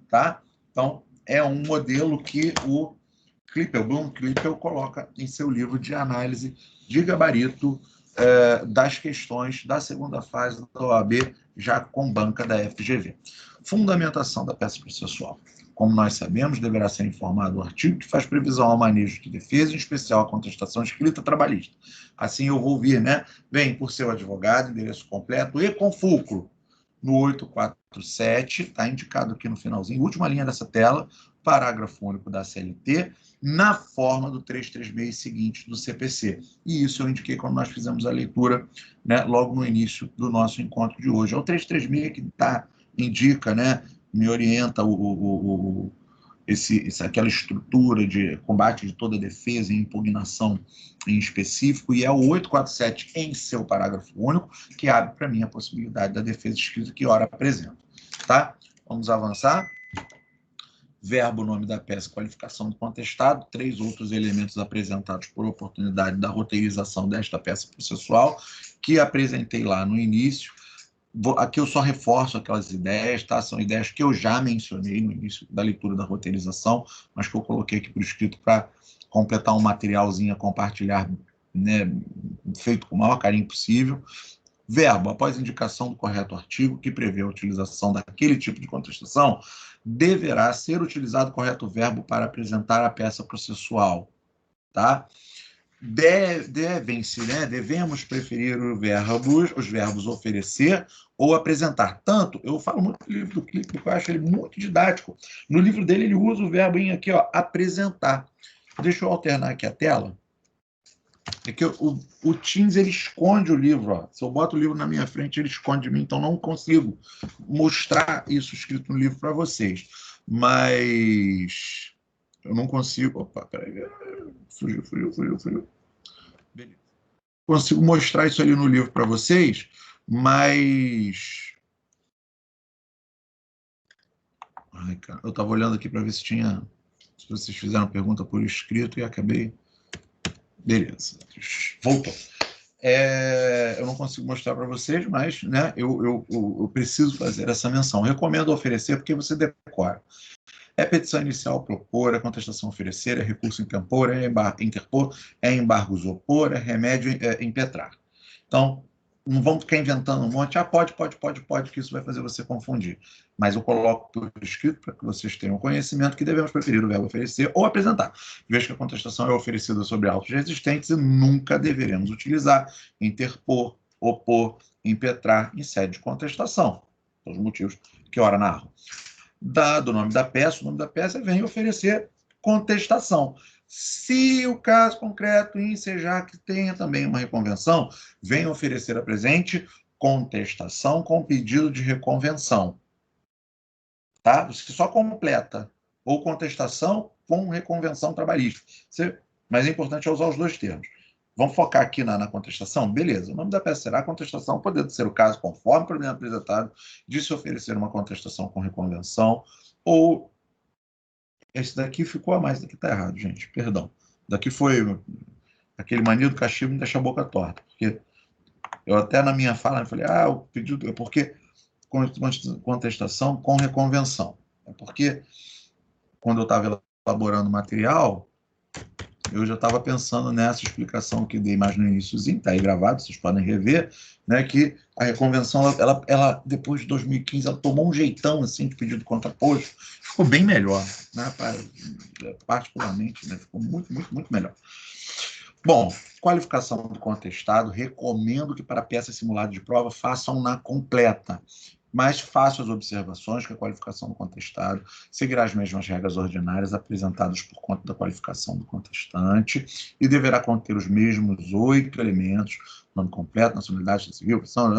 Tá? Então, é um modelo que o Bloom Klippel coloca em seu livro de análise de gabarito das questões da segunda fase da OAB, já com banca da FGV. Fundamentação da peça processual. Como nós sabemos, deverá ser informado o artigo que faz previsão ao manejo de defesa, em especial a contestação escrita trabalhista. Assim eu vou vir, né? Vem por seu advogado, endereço completo e com fulcro no 847, está indicado aqui no finalzinho, última linha dessa tela, parágrafo único da CLT, na forma do 336 seguinte do CPC. E isso eu indiquei quando nós fizemos a leitura, né, logo no início do nosso encontro de hoje. É o 336 que indica, né, me orienta aquela estrutura de combate de toda defesa e impugnação em específico, e é o 847 em seu parágrafo único, que abre para mim a possibilidade da defesa escrita que ora apresenta. Tá? Vamos avançar. Verbo, nome da peça, qualificação do contestado, 3 outros elementos apresentados por oportunidade da roteirização desta peça processual, que apresentei lá no início. Aqui eu só reforço aquelas ideias, tá? São ideias que eu já mencionei no início da leitura da roteirização, mas que eu coloquei aqui por escrito para completar um materialzinho a compartilhar, né, feito com o maior carinho possível. Verbo, após indicação do correto artigo que prevê a utilização daquele tipo de contestação, deverá ser utilizado o correto verbo para apresentar a peça processual, tá? Devem-se, né? Devemos preferir os verbos oferecer ou apresentar. Tanto, eu falo muito do livro do Klippel, porque eu acho ele muito didático. No livro dele, ele usa o verbo em aqui, ó, apresentar. Deixa eu alternar aqui a tela. É que o Teams, ele esconde o livro. Ó. Se eu boto o livro na minha frente, ele esconde de mim, então não consigo mostrar isso escrito no livro para vocês. Mas eu não consigo... Opa, peraí. Fugiu. Beleza. Consigo mostrar isso ali no livro para vocês, mas Ai, cara, eu estava olhando aqui para ver se vocês fizeram pergunta por escrito e acabei... Beleza, voltou. Eu não consigo mostrar para vocês, mas né, eu preciso fazer essa menção. Recomendo oferecer porque você decora. É petição inicial propor, é contestação oferecer, é recurso interpor, interpor, é embargos opor, é remédio impetrar. Então, não vamos ficar inventando um monte. Pode, que isso vai fazer você confundir. Mas eu coloco por escrito para que vocês tenham conhecimento que devemos preferir o verbo oferecer ou apresentar. Veja que a contestação é oferecida sobre autos resistentes e nunca deveremos utilizar interpor, opor, impetrar em sede de contestação. Pelos motivos que ora narram. Dado o nome da peça vem oferecer contestação. Se o caso concreto ensejar que tenha também uma reconvenção, vem oferecer a presente contestação com pedido de reconvenção. Tá? Você só completa ou contestação com reconvenção trabalhista. Mas é importante usar os dois termos. Vamos focar aqui na contestação? Beleza. O nome da peça será contestação, podendo ser o caso conforme o problema apresentado, de se oferecer uma contestação com reconvenção, ou esse daqui ficou a mais, daqui está errado, gente, perdão. Daqui foi aquele mania do castigo me deixa a boca torta, porque eu até na minha fala eu falei, o pedido é porque contestação com reconvenção. É porque quando eu estava elaborando o material, eu já estava pensando nessa explicação que dei mais no iníciozinho, está aí gravado, vocês podem rever, né, que a reconvenção, ela depois de 2015, ela tomou um jeitão assim, de pedido contraposto, ficou bem melhor, né, particularmente, né, ficou muito, muito, muito melhor. Bom, qualificação do contestado, recomendo que para peças simuladas de prova façam na completa, mas façam as observações que a qualificação do contestado seguirá as mesmas regras ordinárias apresentadas por conta da qualificação do contestante e deverá conter os mesmos 8 elementos, nome completo, nacionalidade civil, profissão...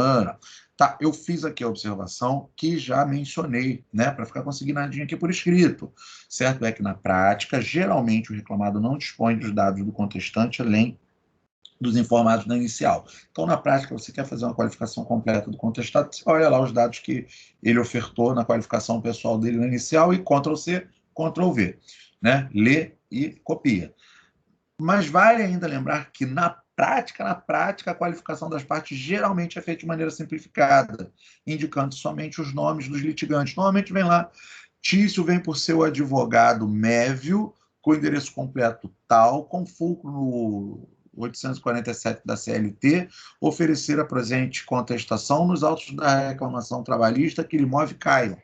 Tá, eu fiz aqui a observação que já mencionei, né, para ficar consignadinho aqui por escrito. Certo é que, na prática, geralmente o reclamado não dispõe dos dados do contestante, além dos informados na inicial. Então, na prática, você quer fazer uma qualificação completa do contestado, você olha lá os dados que ele ofertou na qualificação pessoal dele na inicial e Ctrl+C, Ctrl+V, né? Lê e copia. Mas vale ainda lembrar que, na prática, a qualificação das partes geralmente é feita de maneira simplificada, indicando somente os nomes dos litigantes. Normalmente vem lá, Tício vem por seu advogado Mévio, com endereço completo tal, com fulcro no 847 da CLT, oferecer a presente contestação nos autos da reclamação trabalhista que lhe move caiam.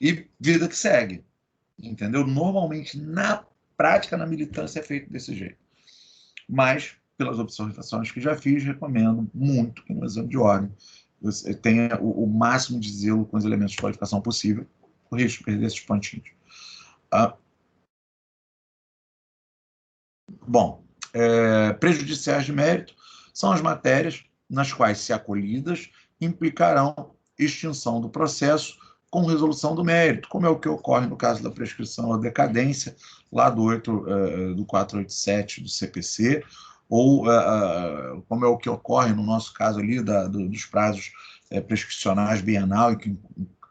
E vida que segue. Entendeu? Normalmente, na prática, na militância, é feito desse jeito. Mas, pelas observações que já fiz, recomendo muito que no exame de ordem você tenha o máximo de zelo com os elementos de qualificação possível, o risco de perder esses pontinhos. Bom, prejudiciais de mérito são as matérias nas quais, se acolhidas, implicarão extinção do processo com resolução do mérito, como é o que ocorre no caso da prescrição ou decadência, lá do 487 do CPC, ou como é o que ocorre no nosso caso ali dos prazos prescricionais bienal e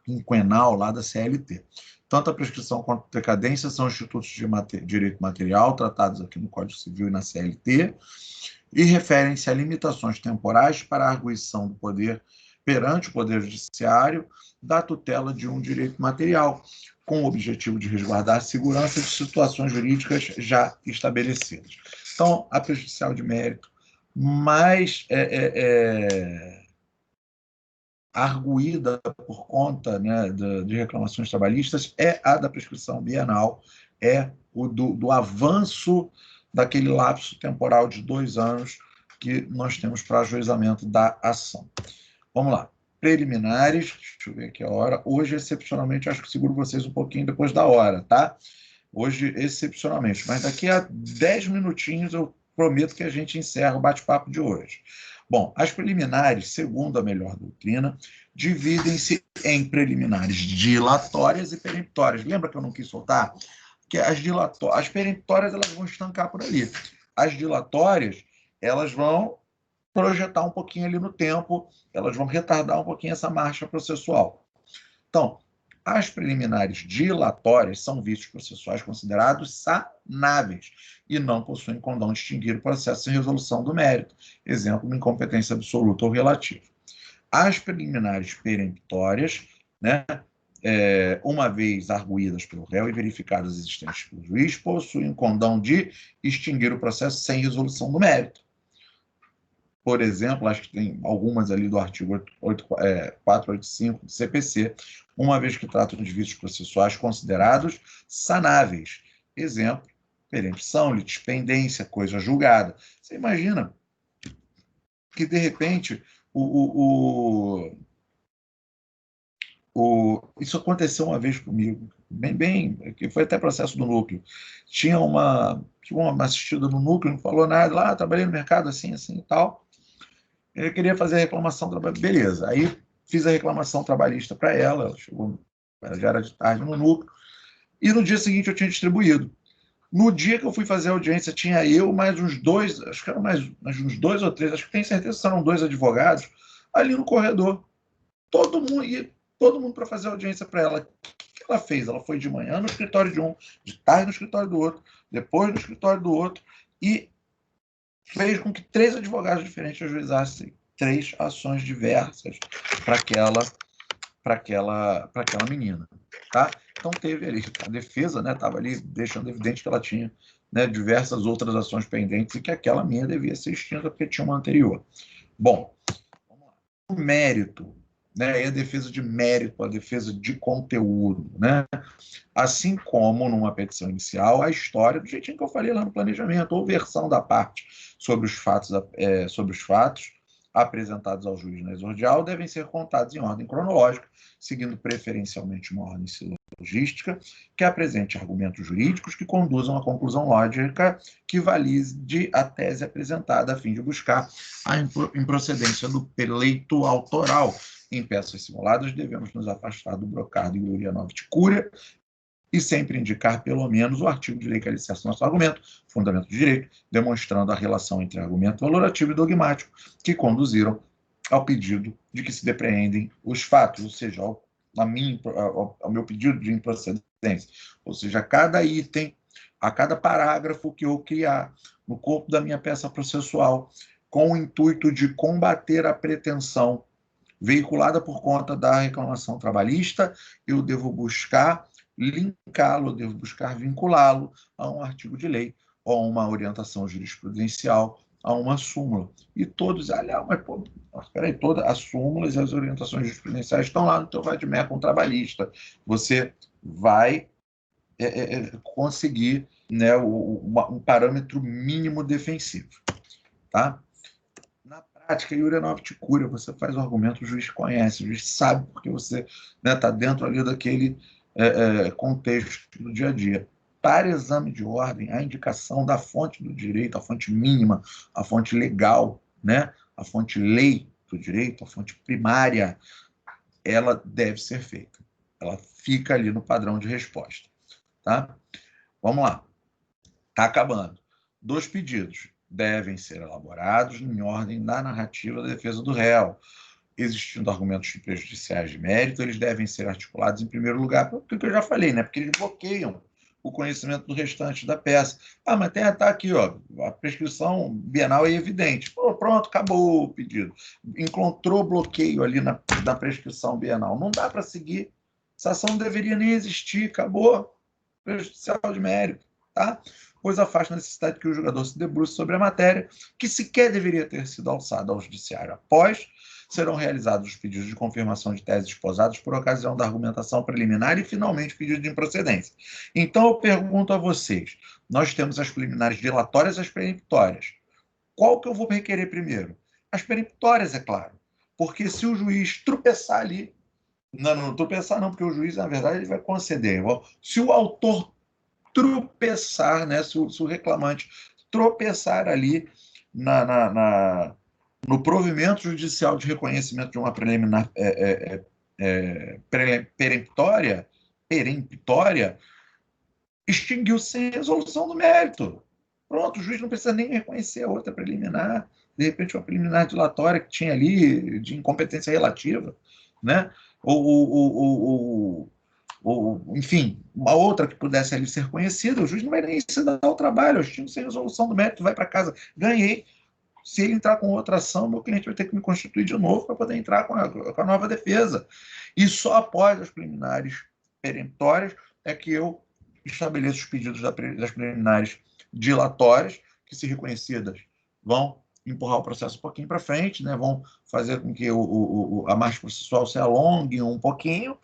quinquenal lá da CLT. Tanto a prescrição quanto a decadência são institutos de direito material tratados aqui no Código Civil e na CLT e referem-se a limitações temporais para a arguição do poder perante o Poder Judiciário da tutela de um direito material, com o objetivo de resguardar a segurança de situações jurídicas já estabelecidas. Então, a prejudicial de mérito mais arguída por conta, né, de reclamações trabalhistas é a da prescrição bienal, é o do avanço daquele lapso temporal de 2 anos que nós temos para ajuizamento da ação. Vamos lá. Preliminares, deixa eu ver aqui a hora. Hoje, excepcionalmente, acho que seguro vocês um pouquinho depois da hora, tá? Hoje, excepcionalmente. Mas daqui a 10 minutinhos eu prometo que a gente encerra o bate-papo de hoje. Bom, as preliminares, segundo a melhor doutrina, dividem-se em preliminares dilatórias e peremptórias. Lembra que eu não quis soltar? Que as peremptórias elas vão estancar por ali. As dilatórias, elas vão projetar um pouquinho ali no tempo, elas vão retardar um pouquinho essa marcha processual. Então, As preliminares dilatórias são vícios processuais considerados sanáveis e não possuem condão de extinguir o processo sem resolução do mérito. Exemplo, uma incompetência absoluta ou relativa. As preliminares peremptórias, né, uma vez arguídas pelo réu e verificadas as existências pelo juiz, possuem condão de extinguir o processo sem resolução do mérito. Por exemplo, acho que tem algumas ali do artigo 485 do CPC, uma vez que tratam de vícios processuais considerados sanáveis. Exemplo, perempção, litispendência, coisa julgada. Você imagina que, de repente, isso aconteceu uma vez comigo, que foi até processo do núcleo. Tinha uma assistida no núcleo, não falou nada, lá, trabalhei no mercado assim, assim e tal. Eu queria fazer a reclamação trabalhista. Beleza. Aí fiz a reclamação trabalhista para ela. Ela chegou, já era de tarde no núcleo. E no dia seguinte eu tinha distribuído. No dia que eu fui fazer a audiência, tinha eu mais uns dois, acho que eram mais uns dois ou três, acho que tenho certeza que eram 2 advogados, ali no corredor. Todo mundo para fazer audiência para ela. O que ela fez? Ela foi de manhã no escritório de um, de tarde no escritório do outro, depois no escritório do outro, e fez com que 3 advogados diferentes ajuizassem 3 ações diversas para aquela menina, tá? Então teve ali a defesa, né? Estava ali deixando evidente que ela tinha, né, diversas outras ações pendentes e que aquela minha devia ser extinta porque tinha uma anterior. Bom, vamos lá. O mérito, né? E a defesa de mérito, a defesa de conteúdo, né? Assim como numa petição inicial, a história, do jeitinho que eu falei lá no planejamento, ou versão da parte sobre os fatos apresentados ao juiz na exordial, devem ser contados em ordem cronológica, seguindo preferencialmente uma ordem silogística, que apresente argumentos jurídicos que conduzam à conclusão lógica que valide a tese apresentada, a fim de buscar a improcedência do pleito autoral. Em peças simuladas, devemos nos afastar do brocado e gloria noviticuria, e sempre indicar pelo menos o artigo de lei que alicerça nosso argumento, fundamento de direito, demonstrando a relação entre argumento valorativo e dogmático que conduziram ao pedido de que se depreendem os fatos, ou seja, ao meu pedido de improcedência. Ou seja, a cada item, a cada parágrafo que eu criar no corpo da minha peça processual, com o intuito de combater a pretensão veiculada por conta da reclamação trabalhista, eu devo buscar linká-lo, devo buscar vinculá-lo a um artigo de lei, ou a uma orientação jurisprudencial, a uma súmula. E todos, aliás, mas pô, peraí, todas as súmulas e as orientações jurisprudenciais estão lá no teu vademecum trabalhista. Você vai conseguir, né, um parâmetro mínimo defensivo. Tá? Na prática, iuria noviticuria, você faz o argumento, o juiz conhece, o juiz sabe, porque você está, né, dentro ali daquele contexto do dia a dia. Para exame de ordem, a indicação da fonte do direito, a fonte mínima, a fonte legal, né, a fonte lei do direito, a fonte primária, ela deve ser feita. Ela fica ali no padrão de resposta. Tá? Vamos lá. Está acabando. 2 pedidos devem ser elaborados em ordem da narrativa da defesa do réu. Existindo argumentos prejudiciais de mérito, eles devem ser articulados em primeiro lugar, porque eu já falei, né? Porque eles bloqueiam o conhecimento do restante da peça. Ah, mas está aqui, ó, a prescrição bienal é evidente. Pô, pronto, acabou o pedido. Encontrou bloqueio ali na prescrição bienal. Não dá para seguir. Essa ação não deveria nem existir, acabou. Prejudicial de mérito, tá? Pois afasta a necessidade que o julgador se debruce sobre a matéria, que sequer deveria ter sido alçada ao judiciário. Após, serão realizados os pedidos de confirmação de teses esposados por ocasião da argumentação preliminar e, finalmente, pedido de improcedência. Então, eu pergunto a vocês, nós temos as preliminares dilatórias e as peremptórias. Qual que eu vou requerer primeiro? As peremptórias, é claro. Porque se o juiz tropeçar ali, não tropeçar não, porque o juiz, na verdade, ele vai conceder. Se o autor tropeçar, né, se o reclamante tropeçar ali no provimento judicial de reconhecimento de uma preliminar peremptória, extinguiu sem resolução do mérito. Pronto, o juiz não precisa nem reconhecer a outra preliminar, de repente uma preliminar dilatória que tinha ali de incompetência relativa, né? ou, enfim, uma outra que pudesse ali ser conhecida, o juiz não vai nem se dar o trabalho, eu estive sem resolução do mérito, vai para casa, ganhei. Se ele entrar com outra ação, meu cliente vai ter que me constituir de novo para poder entrar com a nova defesa. E só após as preliminares peremptórias é que eu estabeleço os pedidos das preliminares dilatórias, que, se reconhecidas, vão empurrar o processo um pouquinho para frente, né? Vão fazer com que a marcha processual se alongue um pouquinho.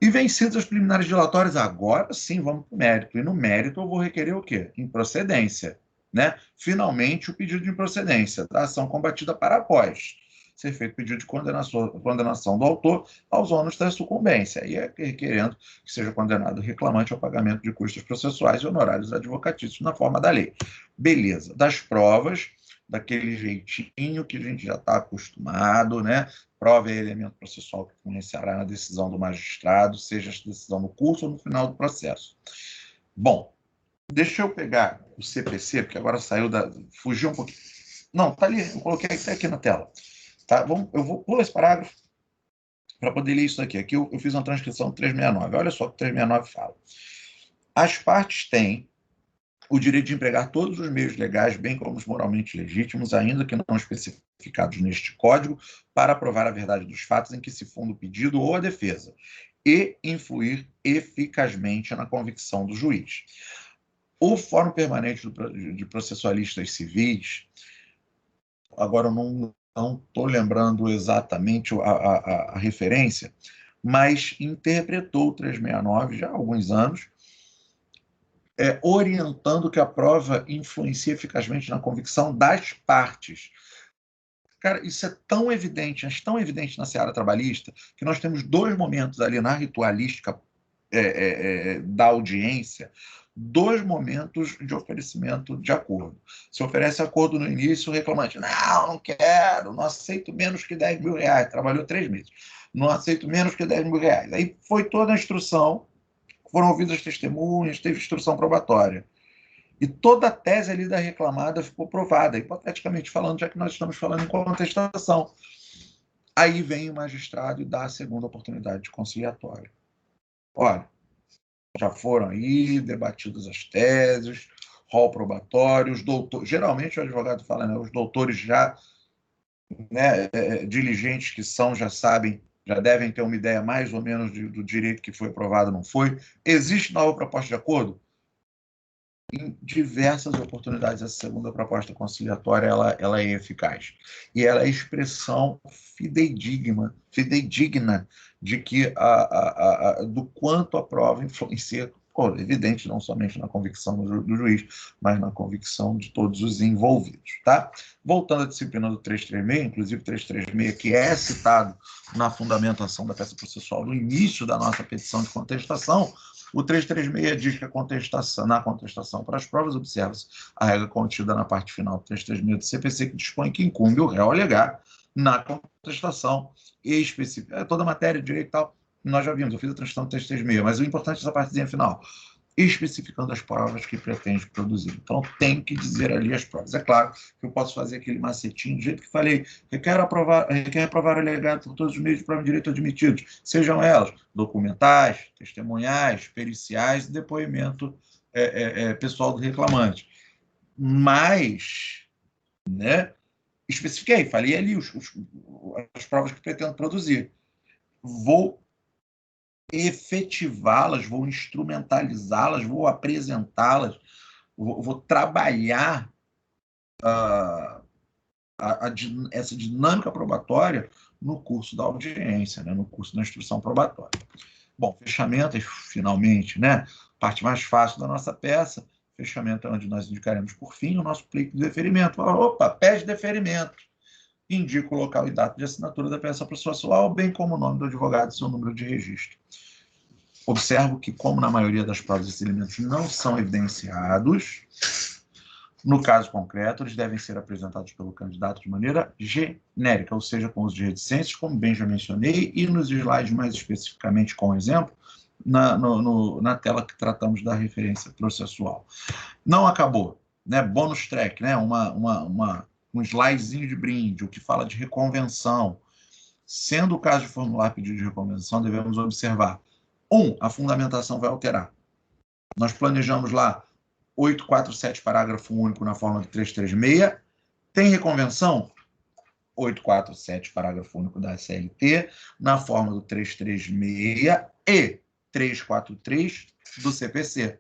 E vencidas as preliminares dilatórias, agora sim vamos para o mérito. E no mérito eu vou requerer o quê? Improcedência. Né? Finalmente, o pedido de improcedência da ação combatida para após ser feito pedido de condenação do autor aos ônus da sucumbência, e é requerendo que seja condenado o reclamante ao pagamento de custos processuais e honorários advocatícios na forma da lei. Beleza. Das provas, daquele jeitinho que a gente já está acostumado, né? Prova é elemento processual que influenciará na decisão do magistrado, seja a decisão no curso ou no final do processo. Bom, deixa eu pegar o CPC, porque agora fugiu um pouquinho. Não, tá ali, eu coloquei até aqui na tela. Tá? Eu vou pular esse parágrafo para poder ler isso aqui. Aqui eu fiz uma transcrição do 369. Olha só o que o 369 fala. As partes têm o direito de empregar todos os meios legais, bem como os moralmente legítimos, ainda que não especificados neste Código, para provar a verdade dos fatos em que se funda o pedido ou a defesa, e influir eficazmente na convicção do juiz. O Fórum Permanente de Processualistas Civis, agora eu não estou lembrando exatamente a referência, mas interpretou o 369 já há alguns anos, orientando que a prova influencia eficazmente na convicção das partes. Cara, isso é tão evidente, mas tão evidente na seara trabalhista, que nós temos dois momentos ali na ritualística da audiência, dois momentos de oferecimento de acordo. Se oferece acordo no início, o reclamante, não quero, não aceito menos que 10 mil reais, trabalhou 3 meses, não aceito menos que 10 mil reais. Aí foi toda a instrução, foram ouvidas as testemunhas, teve instrução probatória. E toda a tese ali da reclamada ficou provada, hipoteticamente falando, já que nós estamos falando em contestação. Aí vem o magistrado e dá a segunda oportunidade de conciliatório. Olha, já foram aí debatidas as teses, rol probatório, os doutores, geralmente o advogado fala, né, os doutores já, né, diligentes que são, já sabem, já devem ter uma ideia mais ou menos do direito que foi aprovado, não foi. Existe nova proposta de acordo? Em diversas oportunidades, essa segunda proposta conciliatória ela é eficaz. E ela é expressão fidedigna de que do quanto a prova influencia, evidente, não somente na convicção do juiz, mas na convicção de todos os envolvidos. Tá? Voltando à disciplina do 336, inclusive 336, que é citado na fundamentação da peça processual no início da nossa petição de contestação, o 336 diz que na contestação para as provas, observa-se a regra contida na parte final do 336 do CPC, que dispõe que incumbe o réu alegar na contestação específica. Toda a matéria de direito e tal, nós já vimos, eu fiz a transição do 336, mas o importante é essa partezinha final, especificando as provas que pretende produzir. Então, tem que dizer ali as provas. É claro que eu posso fazer aquele macetinho, do jeito que falei, requer aprovar o alegado por todos os meios de prova de direito admitidos, sejam elas documentais, testemunhais, periciais e depoimento pessoal do reclamante. Mas, né, especifiquei, falei ali as provas que pretendo produzir. Vou efetivá-las, vou instrumentalizá-las, vou apresentá-las, vou trabalhar essa dinâmica probatória no curso da audiência, né, no curso da instrução probatória. Bom, fechamento, finalmente, né, parte mais fácil da nossa peça, fechamento é onde nós indicaremos, por fim, o nosso pleito de deferimento. Opa, pede deferimento. Indica o local e data de assinatura da peça processual, bem como o nome do advogado e seu número de registro. Observo que, como na maioria das provas, esses elementos não são evidenciados. No caso concreto, eles devem ser apresentados pelo candidato de maneira genérica, ou seja, com uso de reticências, como bem já mencionei, e nos slides mais especificamente com exemplo, na tela que tratamos da referência processual. Não acabou, né? Bônus track, né? Um slidezinho de brinde, o que fala de reconvenção. Sendo o caso de formular pedido de reconvenção, devemos observar A fundamentação vai alterar. Nós planejamos lá 847, parágrafo único, na forma do 336. Tem reconvenção? 847, parágrafo único da CLT, na forma do 336 e 343 do CPC.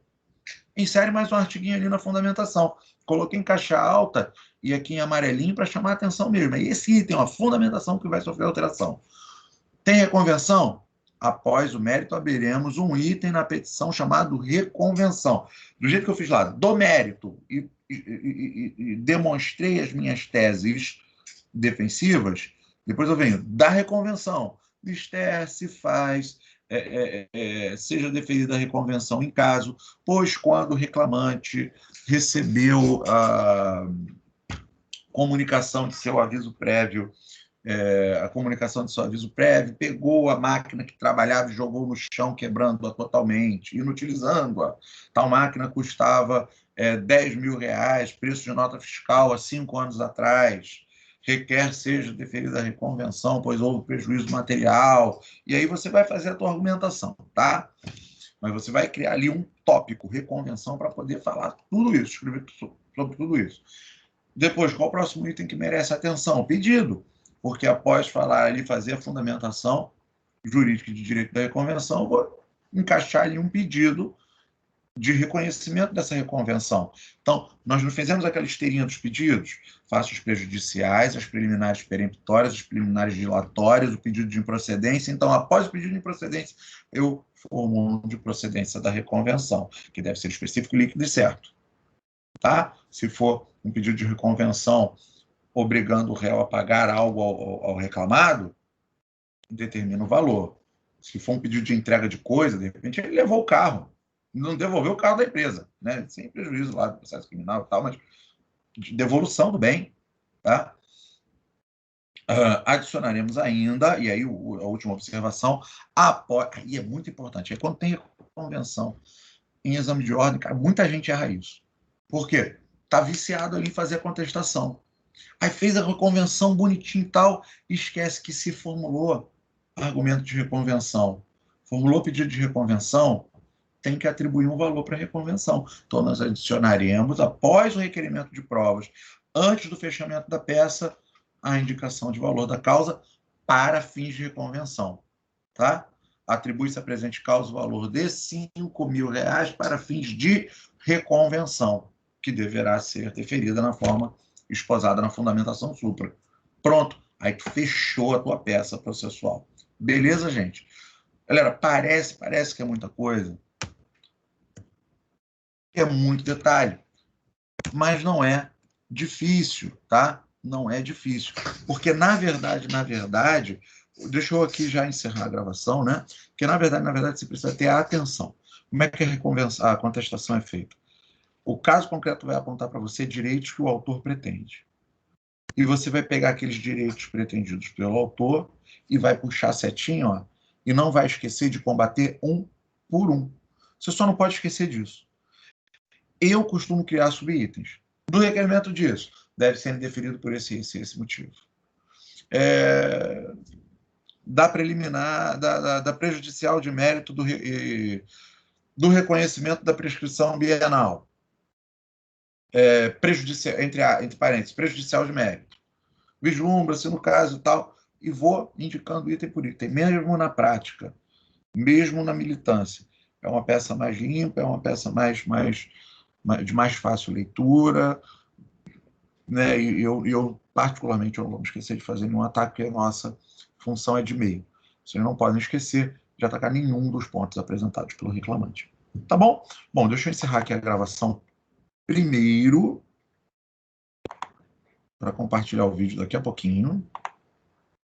Insere mais um artiguinho ali na fundamentação. Coloquei em caixa alta e aqui em amarelinho para chamar a atenção mesmo. É esse item, a fundamentação, que vai sofrer alteração. Tem reconvenção? Após o mérito, abriremos um item na petição chamado reconvenção. Do jeito que eu fiz lá, do mérito, e demonstrei as minhas teses defensivas, depois eu venho da reconvenção. Mister, se faz, seja deferida a reconvenção em caso, pois quando o reclamante recebeu a comunicação de seu aviso prévio, pegou a máquina que trabalhava e jogou no chão, quebrando-a totalmente, inutilizando-a. Tal máquina custava R$10 mil, preço de nota fiscal há 5 anos atrás. Requer seja deferida a reconvenção, pois houve prejuízo material. E aí você vai fazer a tua argumentação, tá? Mas você vai criar ali um tópico, reconvenção, para poder falar tudo isso, escrever sobre tudo isso. Depois, qual o próximo item que merece atenção? Pedido. Porque após falar ali, fazer a fundamentação jurídica de direito da reconvenção, eu vou encaixar ali um pedido de reconhecimento dessa reconvenção. Então, nós não fizemos aquela esteirinha dos pedidos? Faço os prejudiciais, as preliminares peremptórias, as preliminares dilatórias, o pedido de improcedência. Então, após o pedido de improcedência, eu formulo de procedência da reconvenção, que deve ser específico, líquido e certo. Tá? Se for um pedido de reconvenção obrigando o réu a pagar algo ao reclamado, determina o valor. Se for um pedido de entrega de coisa, de repente ele levou o carro, não devolveu o carro da empresa, né? Sem prejuízo lá do processo criminal e tal, mas de devolução do bem, tá? Adicionaremos ainda, e aí a última observação, e é muito importante, quando tem convenção em exame de ordem, cara, muita gente erra isso. Por quê? Está viciado ali em fazer a contestação. Aí fez a reconvenção bonitinho e tal, e esquece que se formulou argumento de reconvenção, formulou pedido de reconvenção, tem que atribuir um valor para a reconvenção. Então, nós adicionaremos, após o requerimento de provas, antes do fechamento da peça, a indicação de valor da causa para fins de reconvenção. Tá? Atribui-se a presente causa o valor de R$5 mil para fins de reconvenção, que deverá ser deferida na forma esposada na fundamentação supra. Pronto. Aí tu fechou a tua peça processual. Beleza, gente? Galera, parece que é muita coisa. É muito detalhe. Mas não é difícil, tá? Não é difícil. Porque, na verdade, deixa eu aqui já encerrar a gravação, né? Porque, na verdade, você precisa ter a atenção. Como é que a contestação é feita? O caso concreto vai apontar para você direitos que o autor pretende. E você vai pegar aqueles direitos pretendidos pelo autor e vai puxar a setinha, ó, e não vai esquecer de combater um por um. Você só não pode esquecer disso. Eu costumo criar subitens. Do requerimento disso, deve ser indeferido por esse motivo. Da preliminar, da prejudicial de mérito do reconhecimento da prescrição bienal. Prejudicial, entre parênteses, prejudicial de mérito. Vislumbra-se no caso e tal, e vou indicando item por item, mesmo na prática, mesmo na militância. É uma peça mais limpa, é uma peça de mais fácil leitura, né? E eu particularmente, eu não vou esquecer de fazer nenhum ataque, porque a nossa função é de meio. Vocês não podem esquecer de atacar nenhum dos pontos apresentados pelo reclamante. Tá bom? Bom, deixa eu encerrar aqui a gravação primeiro, para compartilhar o vídeo daqui a pouquinho.